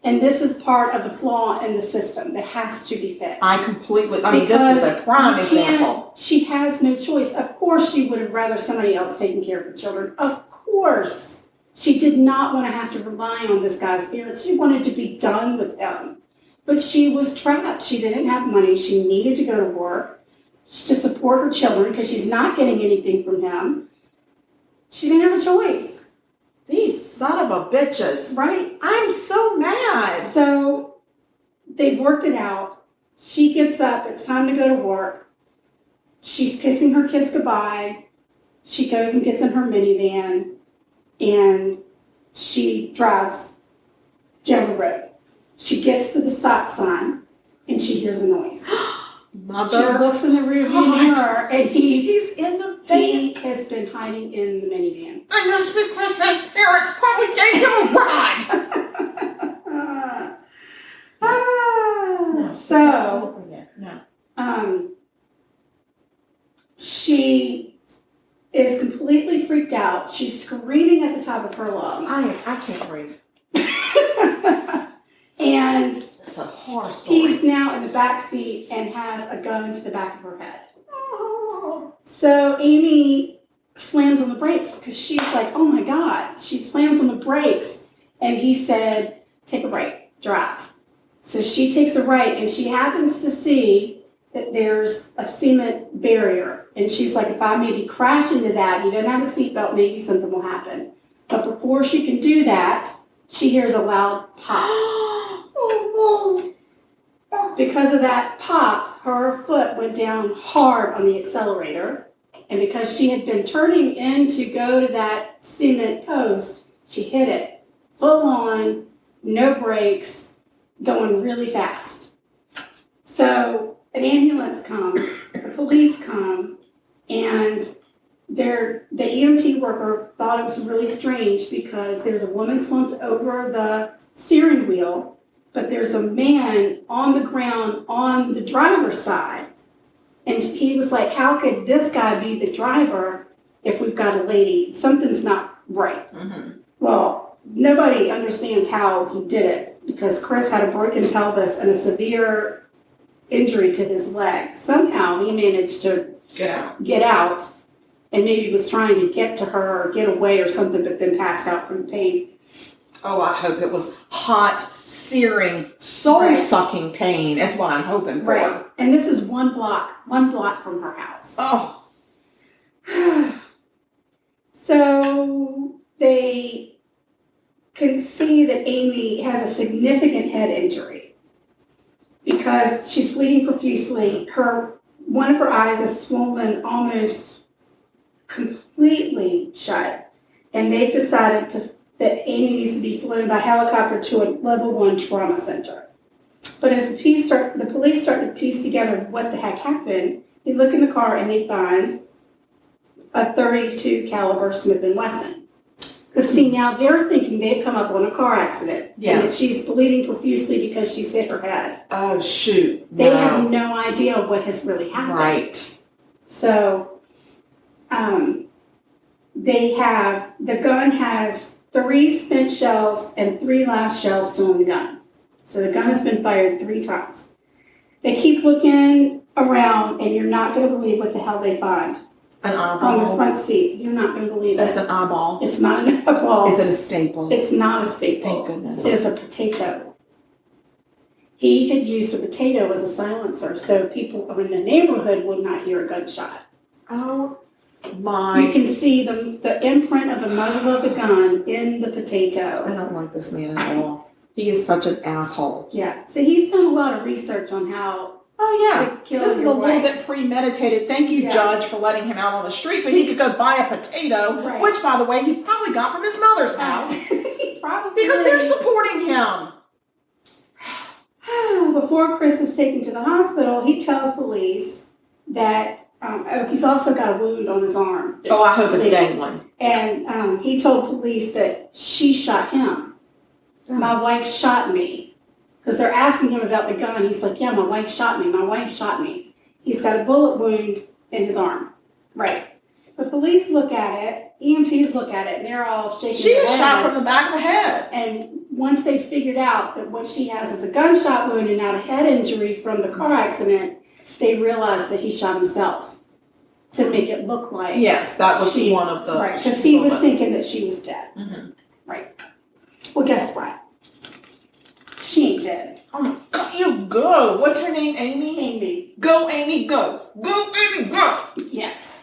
And this is part of the flaw in the system that has to be fixed. This is a prime example. She has no choice. Of course she would have rather somebody else taking care of her children. Of course. She did not want to have to rely on this guy's parents. She wanted to be done with them. But she was trapped. She didn't have money. She needed to go to work to support her children because she's not getting anything from him. She didn't have a choice. These son of a bitches. Right. I'm so mad. So they've worked it out. She gets up. It's time to go to work. She's kissing her kids goodbye. She goes and gets in her minivan and she drives down the road. She gets to the stop sign and she hears a noise. Mother. She looks in the rearview mirror and he's in the van. He has been hiding in the minivan. And that's because his parents probably gave him a ride. She is completely freaked out. She's screaming at the top of her lungs. I can't breathe. And it's a horror story. He's now in the back seat and has a gun to the back of her head. Oh. So Amy slams on the brakes because she's like, oh my God. She slams on the brakes and he said, take a break, drive. So she takes a right and she happens to see that there's a cement barrier. And she's like, if I maybe crash into that, he doesn't have a seatbelt, maybe something will happen. But before she can do that, she hears a loud pop. Because of that pop, her foot went down hard on the accelerator. And because she had been turning in to go to that cement post, she hit it full on, no brakes, going really fast. So an ambulance comes, the police come, and the EMT worker thought it was really strange because there's a woman slumped over the steering wheel, but there's a man on the ground on the driver's side. And he was like, how could this guy be the driver if we've got a lady? Something's not right. Mm-hmm. Well, nobody understands how he did it because Chris had a broken pelvis and a severe injury to his leg. Somehow he managed to get out and maybe was trying to get to her or get away or something, but then passed out from the pain. Oh, I hope it was hot, searing, soul-sucking pain is what I'm hoping for. Right. And this is one block from her house. Oh. So they can see that Amy has a significant head injury because she's bleeding profusely. One of her eyes is swollen almost completely shut. And they've decided that Amy needs to be flown by helicopter to a level 1 trauma center. But as the police start to piece together what the heck happened, they look in the car and they find a .32 caliber Smith & Wesson. Because see, now they're thinking they've come up on a car accident. Yeah. And that she's bleeding profusely because she's hit her head. Oh, shoot. They have no idea what has really happened. Right. So, the gun has 3 spent shells and 3 live shells still in the gun. So the gun has been fired 3 times. They keep looking around, and you're not going to believe what the hell they find. An eyeball. On the front seat. You're not going to believe That's it. an eyeball. It's not an eyeball. Is it a staple? It's not a staple. Thank goodness. It is a potato. He had used a potato as a silencer, so people in the neighborhood would not hear a gunshot. Oh, my. You can see the imprint of the muzzle of the gun in the potato. I don't like this man at all. He is such an asshole. Yeah. So he's done a lot of research on how to kill This is a your little wife. bit premeditated. Thank you, Yeah. Judge, for letting him out on the street so he could go buy a potato, Right. which, by the way, he probably got from his mother's house He probably because they're supporting him. Before Chris is taken to the hospital, he tells police that he's also got a wound on his arm. Oh, I hope it's dangling. And he told police that she shot him. Oh. My wife shot me. Because they're asking him about the gun. He's like, yeah, my wife shot me. My wife shot me. He's got a bullet wound in his arm. Right. The police look at it. EMTs look at it. And they're all shaking She their was head. shot from the back of the head. And once they figured out that what she has is a gunshot wound and not a head injury from the car accident, they realized that he shot himself to make it look like Yes, that was one of the right, because he was moments. thinking that she was dead. Mm-hmm. Right. Well, guess what? She ain't dead. Oh my God, you go. What's her name, Amy? Amy. Go, Amy, go. Go, Amy, go. Yes.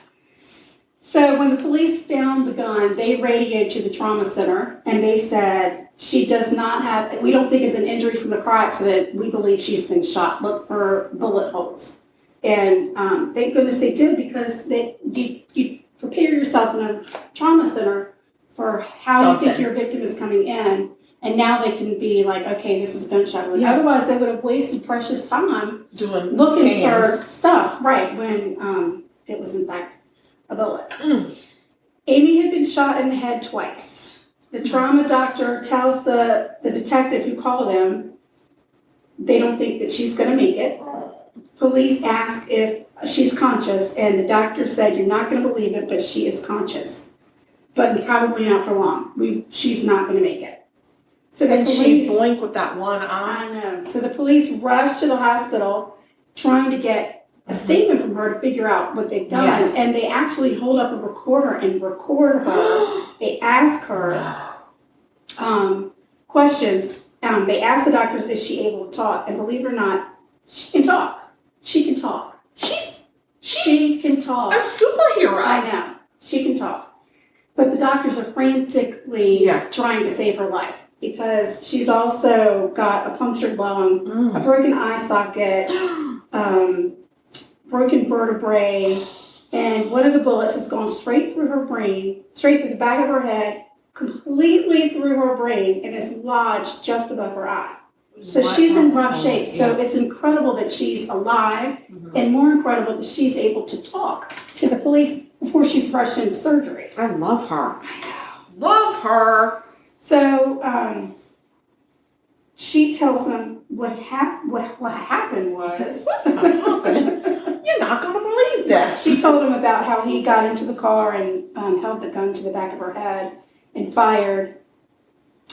So when the police found the gun, they radioed to the trauma center and they said she does not have, we don't think it's an injury from the car accident. We believe she's been shot. Look for bullet holes. And thank goodness they did, because you prepare yourself in a trauma center for how you think your victim is coming in. And now they can be like, okay, this is gunshot wound. Yeah. Otherwise, they would have wasted precious time Doing looking for scans. stuff, right, when it was in fact a bullet. Mm. Amy had been shot in the head twice. The trauma doctor tells the detective who called him they don't think that she's going to make it. Police ask if she's conscious, and the doctor said, you're not going to believe it, but she is conscious. But probably not for long. She's not going to make it. So the And she police, blinked with that one eye. I know. So the police rushed to the hospital trying to get a statement from her to figure out what they've done. Yes. And they actually hold up a recorder and record her. They ask her questions. They ask the doctors, is she able to talk? And believe it or not, she can talk. She can talk. She can talk. A superhero. I know. She can talk. But the doctors are frantically trying to save her life, because she's also got a punctured lung, a broken eye socket, broken vertebrae, and one of the bullets has gone straight through her brain, straight through the back of her head, completely through her brain, and is lodged just above her eye. So she's in rough shape. So it's incredible that she's alive, and more incredible that she's able to talk to the police before she's rushed into surgery. I love her. I know. Love her. So she tells them what happened was. What happened? You're not going to believe this. She told him about how he got into the car and held the gun to the back of her head and fired.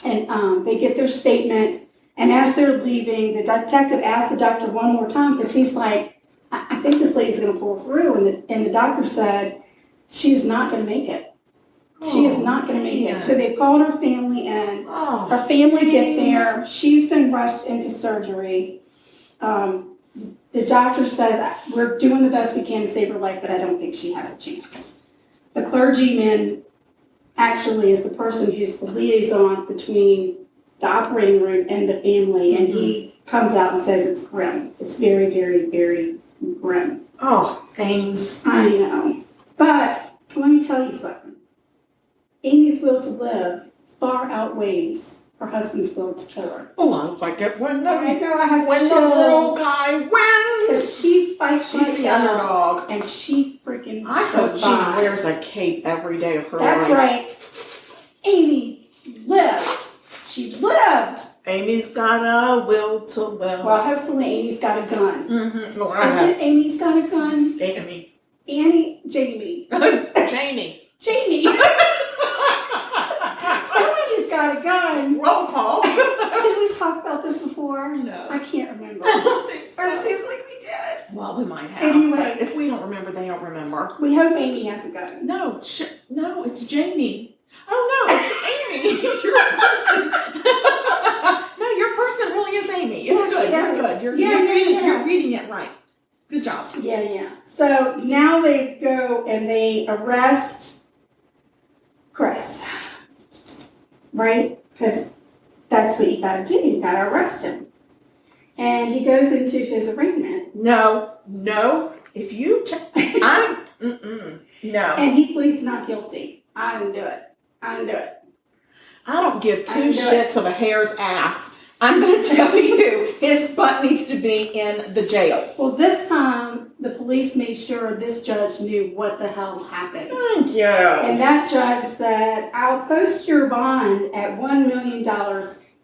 And they get their statement. And as they're leaving, the detective asks the doctor one more time, because he's like, I think this lady's going to pull through. And the doctor said, she's not going to make it. She is not going to make it. So they called her family in. Her family get there. She's been rushed into surgery. The doctor says, we're doing the best we can to save her life, but I don't think she has a chance. The clergyman actually is the person who's the liaison between the operating room and the family, and he comes out and says it's grim. It's very, very, very grim. Oh, Ames. I know. But let me tell you something. Amy's will to live far outweighs her husband's will to kill her. Oh, I like it when the when the little guy wins. Because she fights She's the underdog. and she freaking I hope she survives. wears a cape every day of her That's life. right. Amy lived. She lived. Amy's got a will to live. Well, hopefully Amy's got a gun. Mm-hmm. Well, Is it Amy's got a gun? Jamie. Jamie. Jamie. Somebody's got a gun. Roll call. Did we talk about this before? No. I can't remember. I don't think so. Or it seems like we did. Well, we might have. Anyway. But if we don't remember, they don't remember. We hope Amy has a gun. No, no, it's Janie. Oh no, it's Amy. You're a person. No, your person really is Amy. It's Yeah, good. You're good. You're reading it right. Good job. Yeah. So now they go and they arrest Chris. Right? Because that's what you gotta do. You gotta arrest him. And he goes into his arraignment. No. If you, no. And he pleads not guilty. I didn't do it. I don't give two shits of a hare's ass. I'm going to tell you, his butt needs to be in the jail. Well, this time, the police made sure this judge knew what the hell happened. Thank you. And that judge said, I'll post your bond at $1 million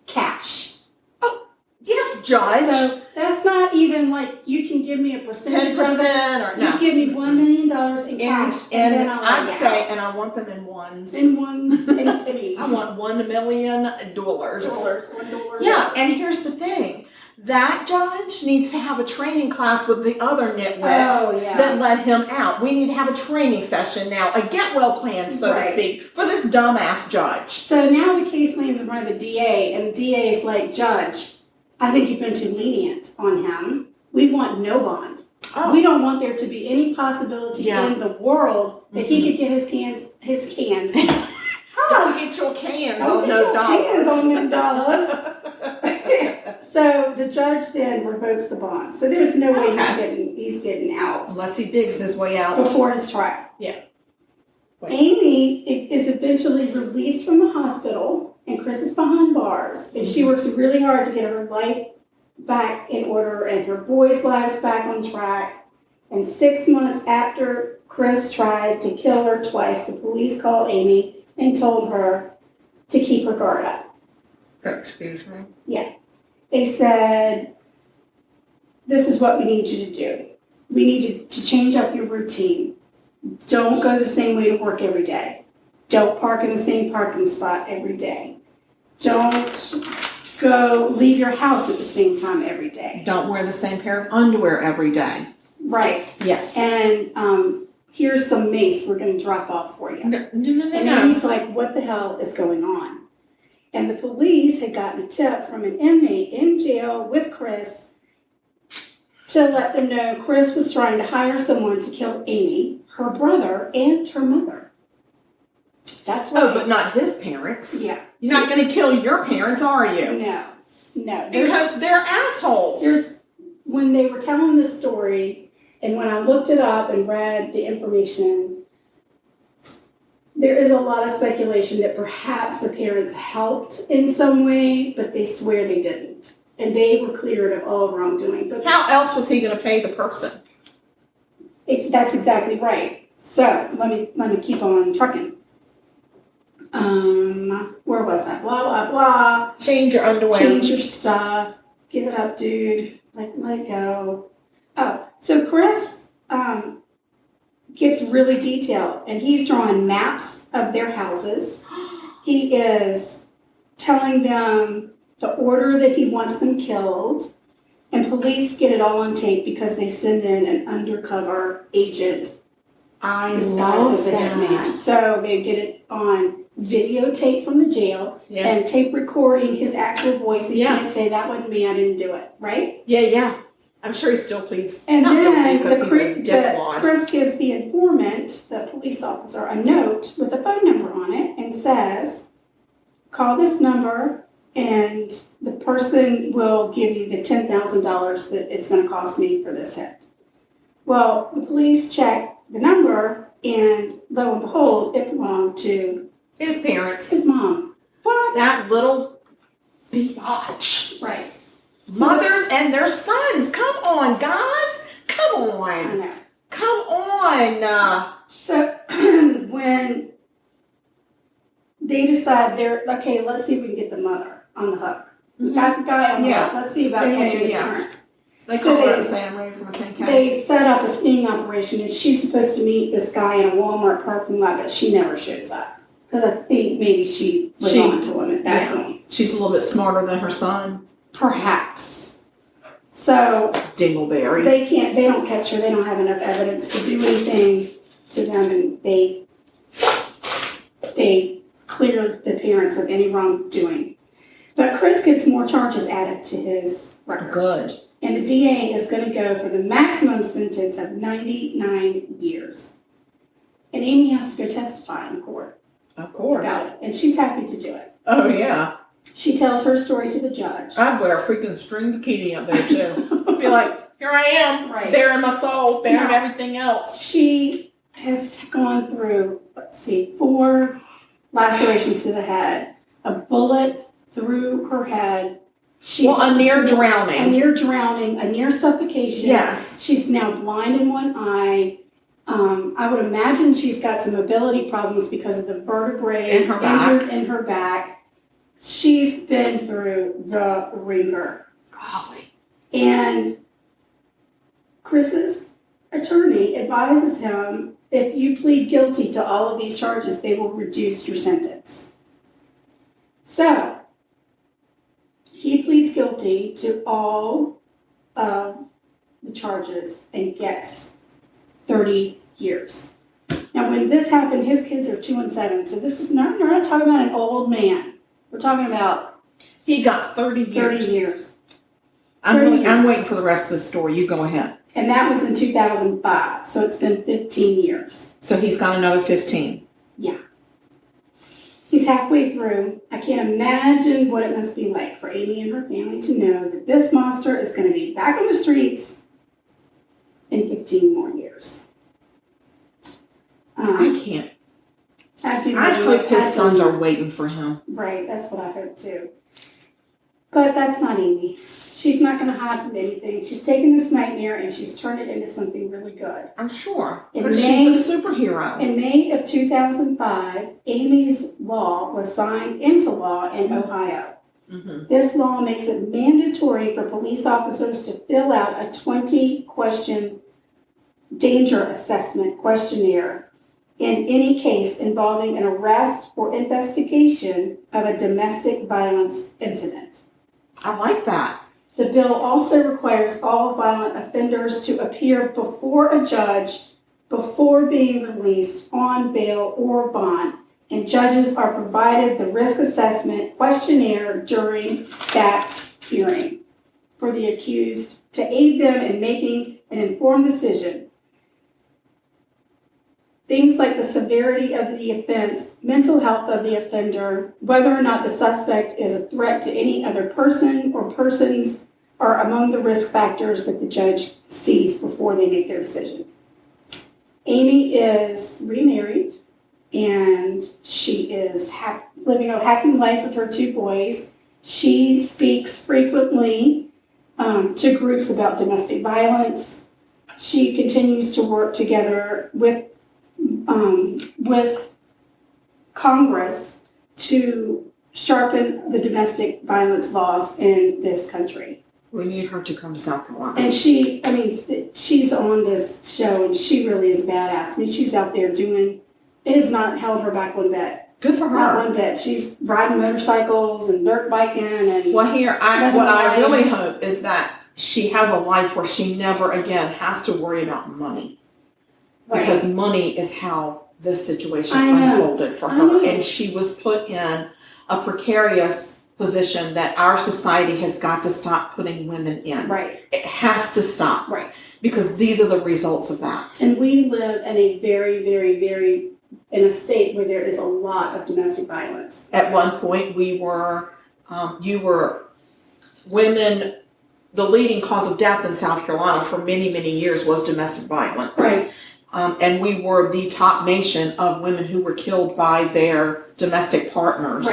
cash. Oh, yes, Judge. So that's not even like you can give me a percentage. 10% or no. You give me $1 million in cash. And then I'd say, and I want them in ones. In ones and pennies. I want $1 million. $1. Yeah, and here's the thing. That judge needs to have a training class with the other nitwits that let him out. We need to have a training session now, a get well plan, so to speak, for this dumbass judge. So now the case lands in front of the DA, and the DA is like, Judge, I think you've been too lenient on him. We want no bond. Oh. We don't want there to be any possibility in the world that he could get his cans. Don't get your cans on them dollars. So the judge then revokes the bond. So there's no way he's getting out. Unless he digs his way out. Before his trial. Yeah. Amy is eventually released from the hospital, and Chris is behind bars. And she works really hard to get her life back in order and her boys' lives back on track. And 6 months after Chris tried to kill her twice, the police called Amy and told her to keep her guard up. Excuse me? Yeah. They said, this is what we need you to do. We need you to change up your routine. Don't go the same way to work every day. Don't park in the same parking spot every day. Don't leave your house at the same time every day. Don't wear the same pair of underwear every day. Right. Yeah. And here's some mace we're going to drop off for you. No. And he's like, what the hell is going on? And the police had gotten a tip from an inmate in jail with Chris to let them know Chris was trying to hire someone to kill Amy, her brother, and her mother. That's right. Oh, but not his parents. Yeah. You're not going to kill your parents, are you? No. Because they're assholes. When they were telling this story, and when I looked it up and read the information, there is a lot of speculation that perhaps the parents helped in some way, but they swear they didn't. And they were cleared of all wrongdoing. But how else was he going to pay the person? That's exactly right. So let me keep on trucking. Where was I? Blah, blah, blah. Change your underwear. Change your stuff. Give it up, dude. Let it go. Oh, so Chris gets really detailed, and he's drawing maps of their houses. He is telling them the order that he wants them killed, and police get it all on tape because they send in an undercover agent. I love that. So they get it on videotape from the jail and tape recording his actual voice. He can't say, that wasn't me, I didn't do it, right? Yeah. I'm sure he still pleads and not then guilty because he's a dickwad. Chris gives the informant, the police officer, a note with a phone number on it and says, call this number and the person will give you the $10,000 that it's going to cost me for this hit. Well, the police check the number and lo and behold, it belonged to his parents. His mom. What? That little debauch. Right. Mothers and their sons. Come on, guys. Come I on. know. Come on. So when they decide okay, let's see if we can get the mother on the hook. We got the guy on the hook. Let's see about catching the parents. They call her and say, I'm ready for my 10K. They set up a sting operation, and she's supposed to meet this guy in a Walmart parking lot, but she never shows up. Because I think maybe she was on to him at that point. She's a little bit smarter than her son. Perhaps. So Dingleberry. they don't catch her, they don't have enough evidence to do anything to them, and they clear the parents of any wrongdoing. But Chris gets more charges added to his record. Good. And the DA is going to go for the maximum sentence of 99 years. And Amy has to go testify in court. Of course. About it. And she's happy to do it. Oh, yeah. She tells her story to the judge. I'd wear a freaking string bikini up there, too. Be like, here I am, bare in my soul, bare in everything else. She has gone through, 4 lacerations to the head, a bullet through her head. A near drowning. A near drowning, a near suffocation. Yes. She's now blind in one eye. I would imagine she's got some mobility problems because of the vertebrae injured in her back. She's been through the ringer. Golly. And Chris's attorney advises him, if you plead guilty to all of these charges, they will reduce your sentence. So, he pleads guilty to all of the charges and gets 30 years. Now, when this happened, his kids are 2 and 7, so this is not, we're not talking about an old man. We're talking about he got 30 years. 30 years. I'm waiting for the rest of the story. You go ahead. And that was in 2005, so it's been 15 years. So he's got another 15. Yeah. He's halfway through. I can't imagine what it must be like for Amy and her family to know that this monster is going to be back on the streets in 15 more years. I can't. I hope his sons are waiting for him. Right, that's what I hope too. But that's not Amy. She's not going to hide from anything. She's taken this nightmare and she's turned it into something really good. I'm sure. Because she's a superhero. In May of 2005, Amy's law was signed into law in Ohio. Mm-hmm. This law makes it mandatory for police officers to fill out a 20-question danger assessment questionnaire in any case involving an arrest or investigation of a domestic violence incident. I like that. The bill also requires all violent offenders to appear before a judge before being released on bail or bond, and judges are provided the risk assessment questionnaire during that hearing for the accused to aid them in making an informed decision. Things like the severity of the offense, mental health of the offender, whether or not the suspect is a threat to any other person or persons are among the risk factors that the judge sees before they make their decision. Amy is remarried and she is living a happy life with her 2 boys. She speaks frequently to groups about domestic violence. She continues to work together with Congress to sharpen the domestic violence laws in this country. We need her to come to South Carolina. And she's on this show and she really is badass. I mean, she's out there it has not held her back one bit. Good for her. Not one bit. She's riding motorcycles and dirt biking and... Well, what I really hope is that she has a life where she never again has to worry about money. Right. Because money is how this situation unfolded for her. And she was put in a precarious position that our society has got to stop putting women in. Right. It has to stop. Right. Because these are the results of that. And we live in a very, very, very, in a state where there is a lot of domestic violence. At one point, women, the leading cause of death in South Carolina for many, many years was domestic violence. Right. And we were the top nation of women who were killed by their domestic partners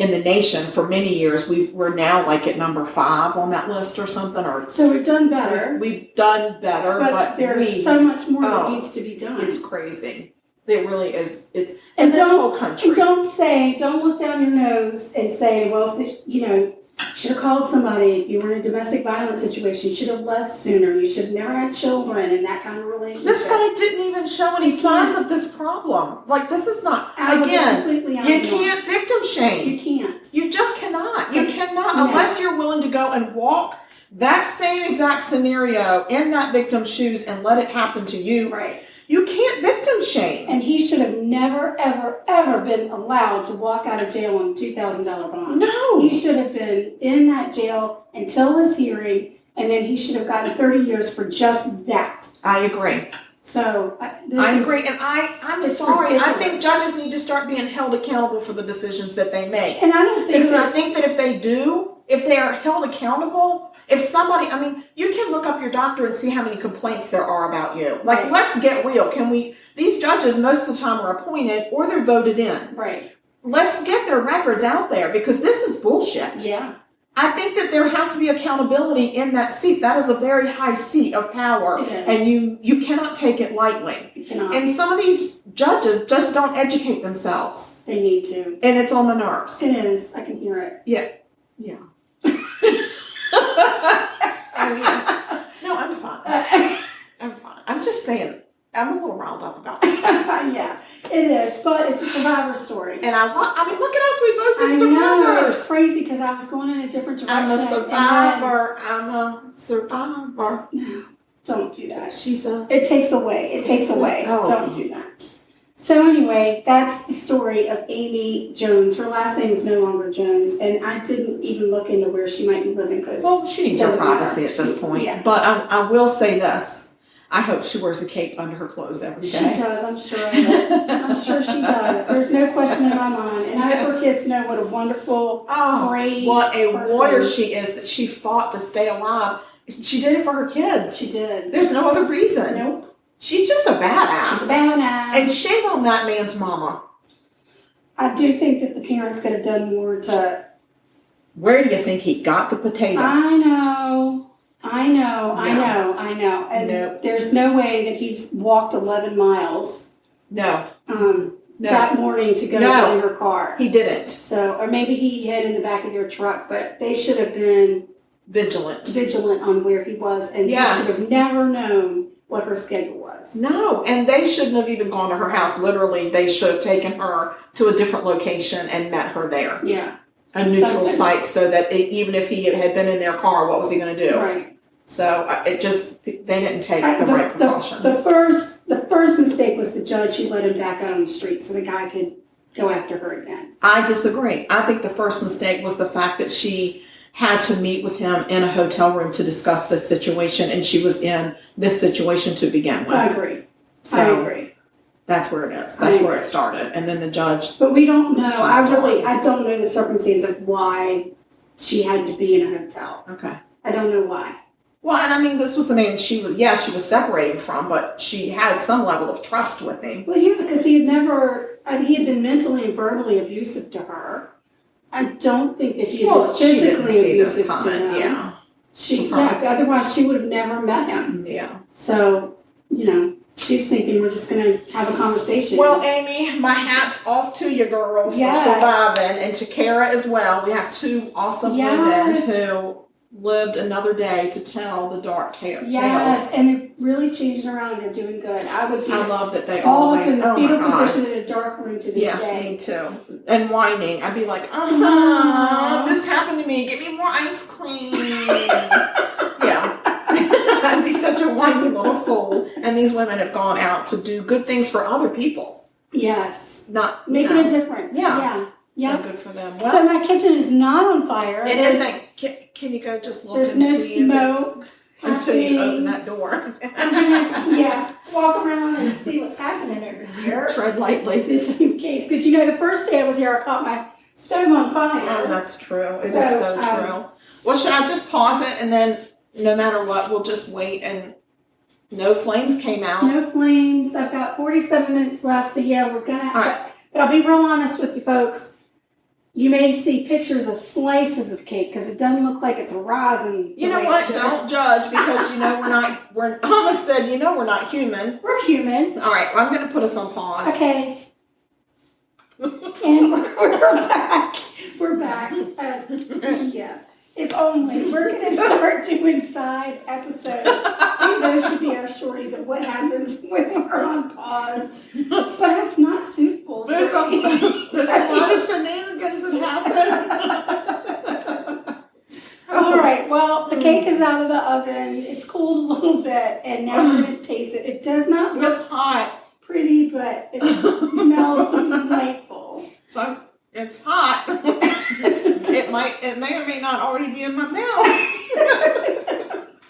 in the nation for many years. We're now like at number 5 on that list or something. Or so we've done better. We've done better, but there's so much more that needs to be done. It's crazy. It really is. It's in this whole country. And don't look down your nose and say, well, you know, should have called somebody. You were in a domestic violence situation. You should have left sooner. You should have never had children and that kind of relationship. This guy didn't even show any signs of this problem. Like, this is not, again, you can't victim shame. You can't. You just cannot. You cannot, unless you're willing to go and walk that same exact scenario in that victim's shoes and let it happen to you. Right. You can't victim shame. And he should have never, ever, ever been allowed to walk out of jail on a $2,000 bond. No. He should have been in that jail until his hearing, and then he should have gotten 30 years for just that. I agree. So I agree, and I'm sorry. Ridiculous. I think judges need to start being held accountable for the decisions that they make. And I don't think because I think that if they are held accountable, if somebody, I mean, you can look up your doctor and see how many complaints there are about you. Like, right. Let's get real. These judges most of the time are appointed or they're voted in. Right. Let's get their records out there because this is bullshit. Yeah. I think that there has to be accountability in that seat. That is a very high seat of power. It is. And you cannot take it lightly. You cannot. And some of these judges just don't educate themselves. They need to. And it's on the nerves. It is. I can hear it. Yeah. Yeah. Oh, yeah. No, I'm fine. I'm fine. I'm just saying, I'm a little riled up about this one. Yeah, it is. But it's a survivor story. And I mean, look at us. We both did I survivors. know, it's crazy because I was going in a different direction. I'm a survivor. I'm a survivor. No, don't do that. It takes away. It takes away. Oh. Don't do that. So anyway, that's the story of Amy Jones. Her last name is no longer Jones, and I didn't even look into where she might be living because she needs her privacy at this point. Yeah. But I will say this: I hope she wears a cape under her clothes every day. She does. I'm sure of it. I'm sure she does. There's no question in my mind. And I hope her kids know what a wonderful, brave what a person. warrior she is. That she fought to stay alive. She did it for her kids. She did. There's no other reason. Nope. She's just a badass. She's a badass. And shame on that man's mama. I do think that the parents could have done more to... Where do you think he got the potato? I know. And there's no way that he walked 11 miles that morning to go get in her car. He didn't. So, or maybe he hid in the back of their truck, but they should have been... Vigilant on where he was. And he should have never known what her schedule was. No, and they shouldn't have even gone to her house. Literally, they should have taken her to a different location and met her there. Yeah. A neutral site so that even if he had been in their car, what was he going to do? Right. So they didn't take the right precautions. The first mistake was the judge who let him back out on the street so the guy could go after her again. I disagree. I think the first mistake was the fact that she had to meet with him in a hotel room to discuss this situation, and she was in this situation to begin with. I agree. That's where it is. That's where it started. And then the judge... But we don't know. I don't know the circumstance of why she had to be in a hotel. Okay. I don't know why. Well, and I mean, this was a man she was separating from, but she had some level of trust with him. Well, yeah, because he had been mentally and verbally abusive to her. I don't think that he had been physically abusive to him. Yeah. Otherwise she would have never met him. Yeah. So, she's thinking we're just going to have a conversation. Well, Amy, my hat's off to you, girl, for surviving, and to Kara as well. We have 2 awesome women who lived another day to tell the dark tales. Yes, and they're really changing around and they're doing good. I love that they all always... in the fetal position in a dark room to this day. Yeah, me too. And whining. I'd be like, this happened to me. Give me more ice cream. Yeah. I'd be such a whiny little fool. And these women have gone out to do good things for other people. Yes. Not making a difference. Yeah. So good for them. Well, so my kitchen is not on fire. It isn't. Can you go just look and see smoke until you open that door? Walk around and see what's happening over here. Tread lightly. Just in case. Because the first day I was here, I caught my stove on fire. Oh, that's true. It is so true. Well, should I just pause it and then no matter what, we'll just wait and no flames came out? No flames. I've got 47 minutes left. So we're going to... But I'll be real honest with you folks. You may see pictures of slices of cake because it doesn't look like it's rosin. You know what? Don't judge because we're almost said, we're not human. We're human. All right, well, I'm going to put us on pause. Okay. And we're back. We're back. Yeah. If only. We're going to start doing side episodes. Those should be our stories of what happens when we're on pause. But that's not suitable. There's a lot of shenanigans that happen. All right. Well, the cake is out of the oven. It's cooled a little bit. And now we're going to taste it. It does not look hot. Pretty, but it smells delightful. So it's hot. It may or may not already be in my mouth.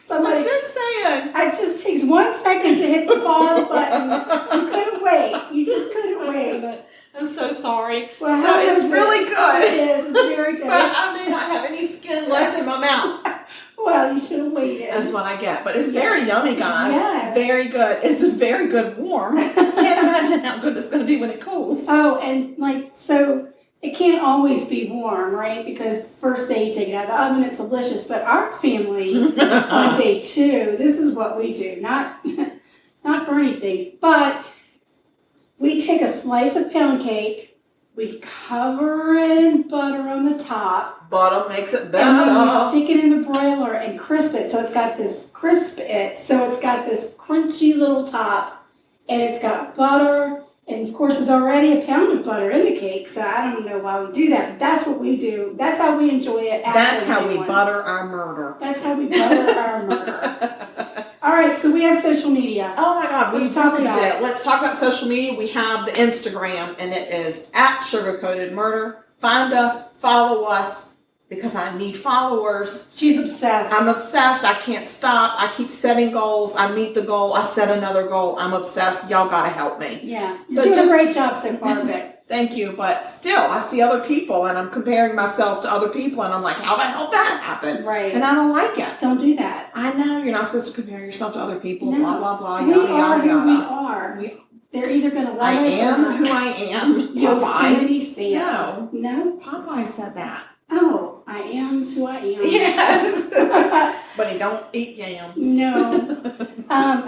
Somebody, I'm just saying. It just takes 1 second to hit the pause button. You couldn't wait. You just couldn't wait. I'm so sorry. Well, so it's really good. It is. It's very good. But I may not have any skin left in my mouth. Well, you should have waited. That's what I get. But it's very yummy, guys. Yes. Very good. It's a very good warm. Can't imagine how good it's going to be when it cools. Oh, and so it can't always be warm, right? Because first day you take it out of the oven, it's delicious. But our family, on day 2, this is what we do. Not for anything, but we take a slice of pound cake. We cover it in butter on the top. Butter makes it better. And then we stick it in the broiler and crisp it. So it's got this crunchy little top. And it's got butter. And of course, there's already a pound of butter in the cake. So I don't know why we do that. But that's what we do. That's how we enjoy it. That's how we butter our murder. That's how we butter our murder. All right, so we have social media. Oh my God, we really about did. Let's talk about social media. We have the Instagram, and it is @sugarcoatedmurder. Find us, follow us, because I need followers. She's obsessed. I'm obsessed. I can't stop. I keep setting goals. I meet the goal. I set another goal. I'm obsessed. Y'all gotta help me. Yeah, you're doing a great job so far, Vic. Thank you, but still, I see other people, and I'm comparing myself to other people, and I'm like, how the hell did that happen? Right. And I don't like it. Don't do that. I know, you're not supposed to compare yourself to other people, no. blah, blah, blah, We yada, yada, who yada. we are. They're either going to love I us am or who I am. Yosemite Sam. No. No? Popeye said that. Oh, I am who I am. Yes. But he don't eat yams. No.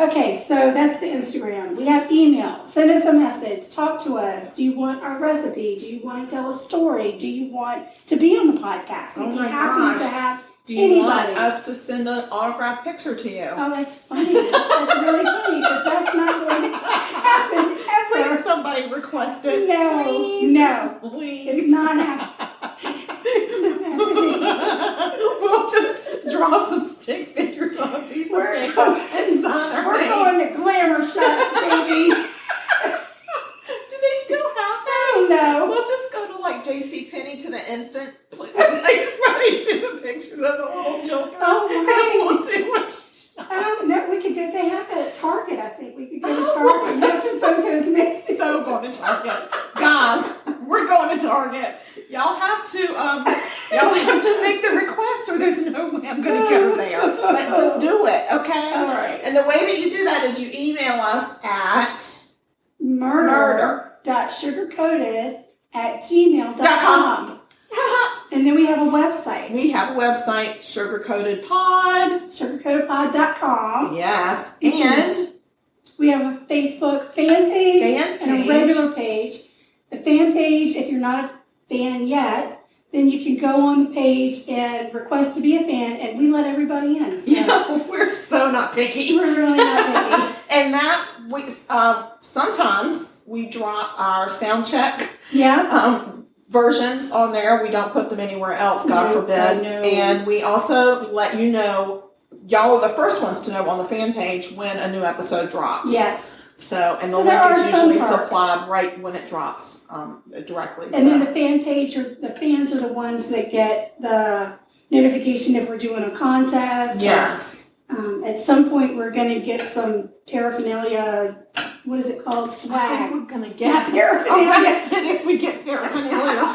Okay, so that's the Instagram. We have email. Send us a message. Talk to us. Do you want our recipe? Do you want to tell a story? Do you want to be on the podcast? We'd be happy to have Do you anybody. want us to send an autographed picture to you? Oh, that's funny. That's really funny because that's not going to happen ever. Please, somebody request it. No. Please. No. Please. It's not happening. We'll just draw some stick figures on a piece of paper and sign our We're name. going to glamour shots, baby. Do they still have I those? don't know. We'll just go to like JCPenney to the infant place where they do the pictures of the little children. Oh, right. And we'll do a shot. I don't know. We could go. They have that at Target. I think we could go to Target and have some photos missing. So going to Target, guys. We're going to Target. Y'all have to make the request, or there's no way I'm going to get her there. But just do it, okay? All right. And the way that you do that is you email us at murder.sugarcoated@gmail.com. And then we have a website. We have a website, sugarcoatedpod. Sugarcoatedpod.com. Yes, and we have a Facebook fan page and a regular page. The fan page, if you're not a fan yet, then you can go on the page and request to be a fan, and we let everybody in. So. Yeah, we're so not picky. We're really not picky. And that we sometimes we drop our sound check. Yeah. Versions on there. We don't put them anywhere else, God forbid. No. And we also let you know, y'all are the first ones to know on the fan page when a new episode drops. Yes. So, and the link is usually supplied right when it drops directly. And then the fan page, the fans are the ones that get the notification if we're doing a contest. Yes. At some point, we're going to get some paraphernalia. What is it called? Swag. I think we're going to get paraphernalia. arrested if we get paraphernalia. No.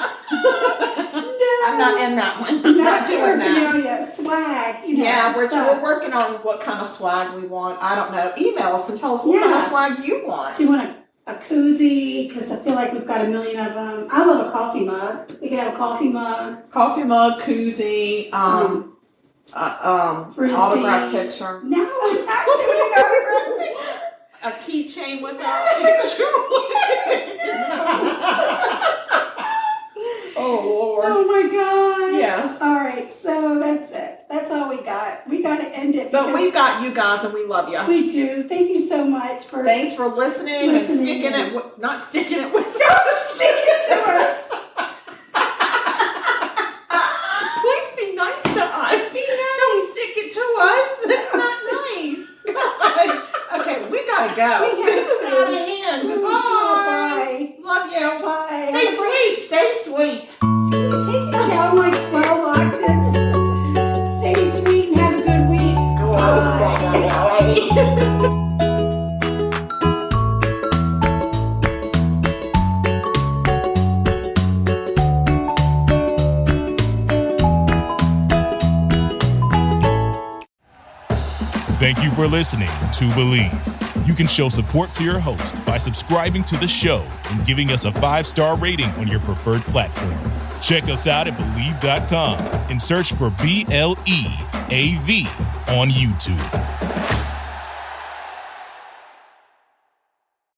I'm not in that one. Not doing that. Paraphernalia. Swag. Yeah, we're working on what kind of swag we want. I don't know. Email us and tell us what kind of swag you want. Do you want a koozie, because I feel like we've got a million of them. I love a coffee mug. We could have a coffee mug. Coffee mug, koozie, autograph picture. No, we're not doing autograph picture. A keychain with our picture on it. Oh, Lord. Oh, my God. Yes. All right, so that's it. That's all we got. We got to end it. But we've got you guys, and we love you. We do. Thank you so much for... Thanks for listening and sticking it with... Not sticking it with... Don't stick it to us. Please be nice to us. Be nice. Don't stick it to us. That's not nice. God. Okay, we gotta go. This is out of hand. Goodbye. Bye. Love you. Bye. Stay sweet. Stay sweet. Take it down like 12 octaves. Stay sweet and have a good week. Bye. Thank you for listening to Believe. You can show support to your host by subscribing to the show and giving us a 5-star rating on your preferred platform. Check us out at Believe.com and search for BLEAV on YouTube.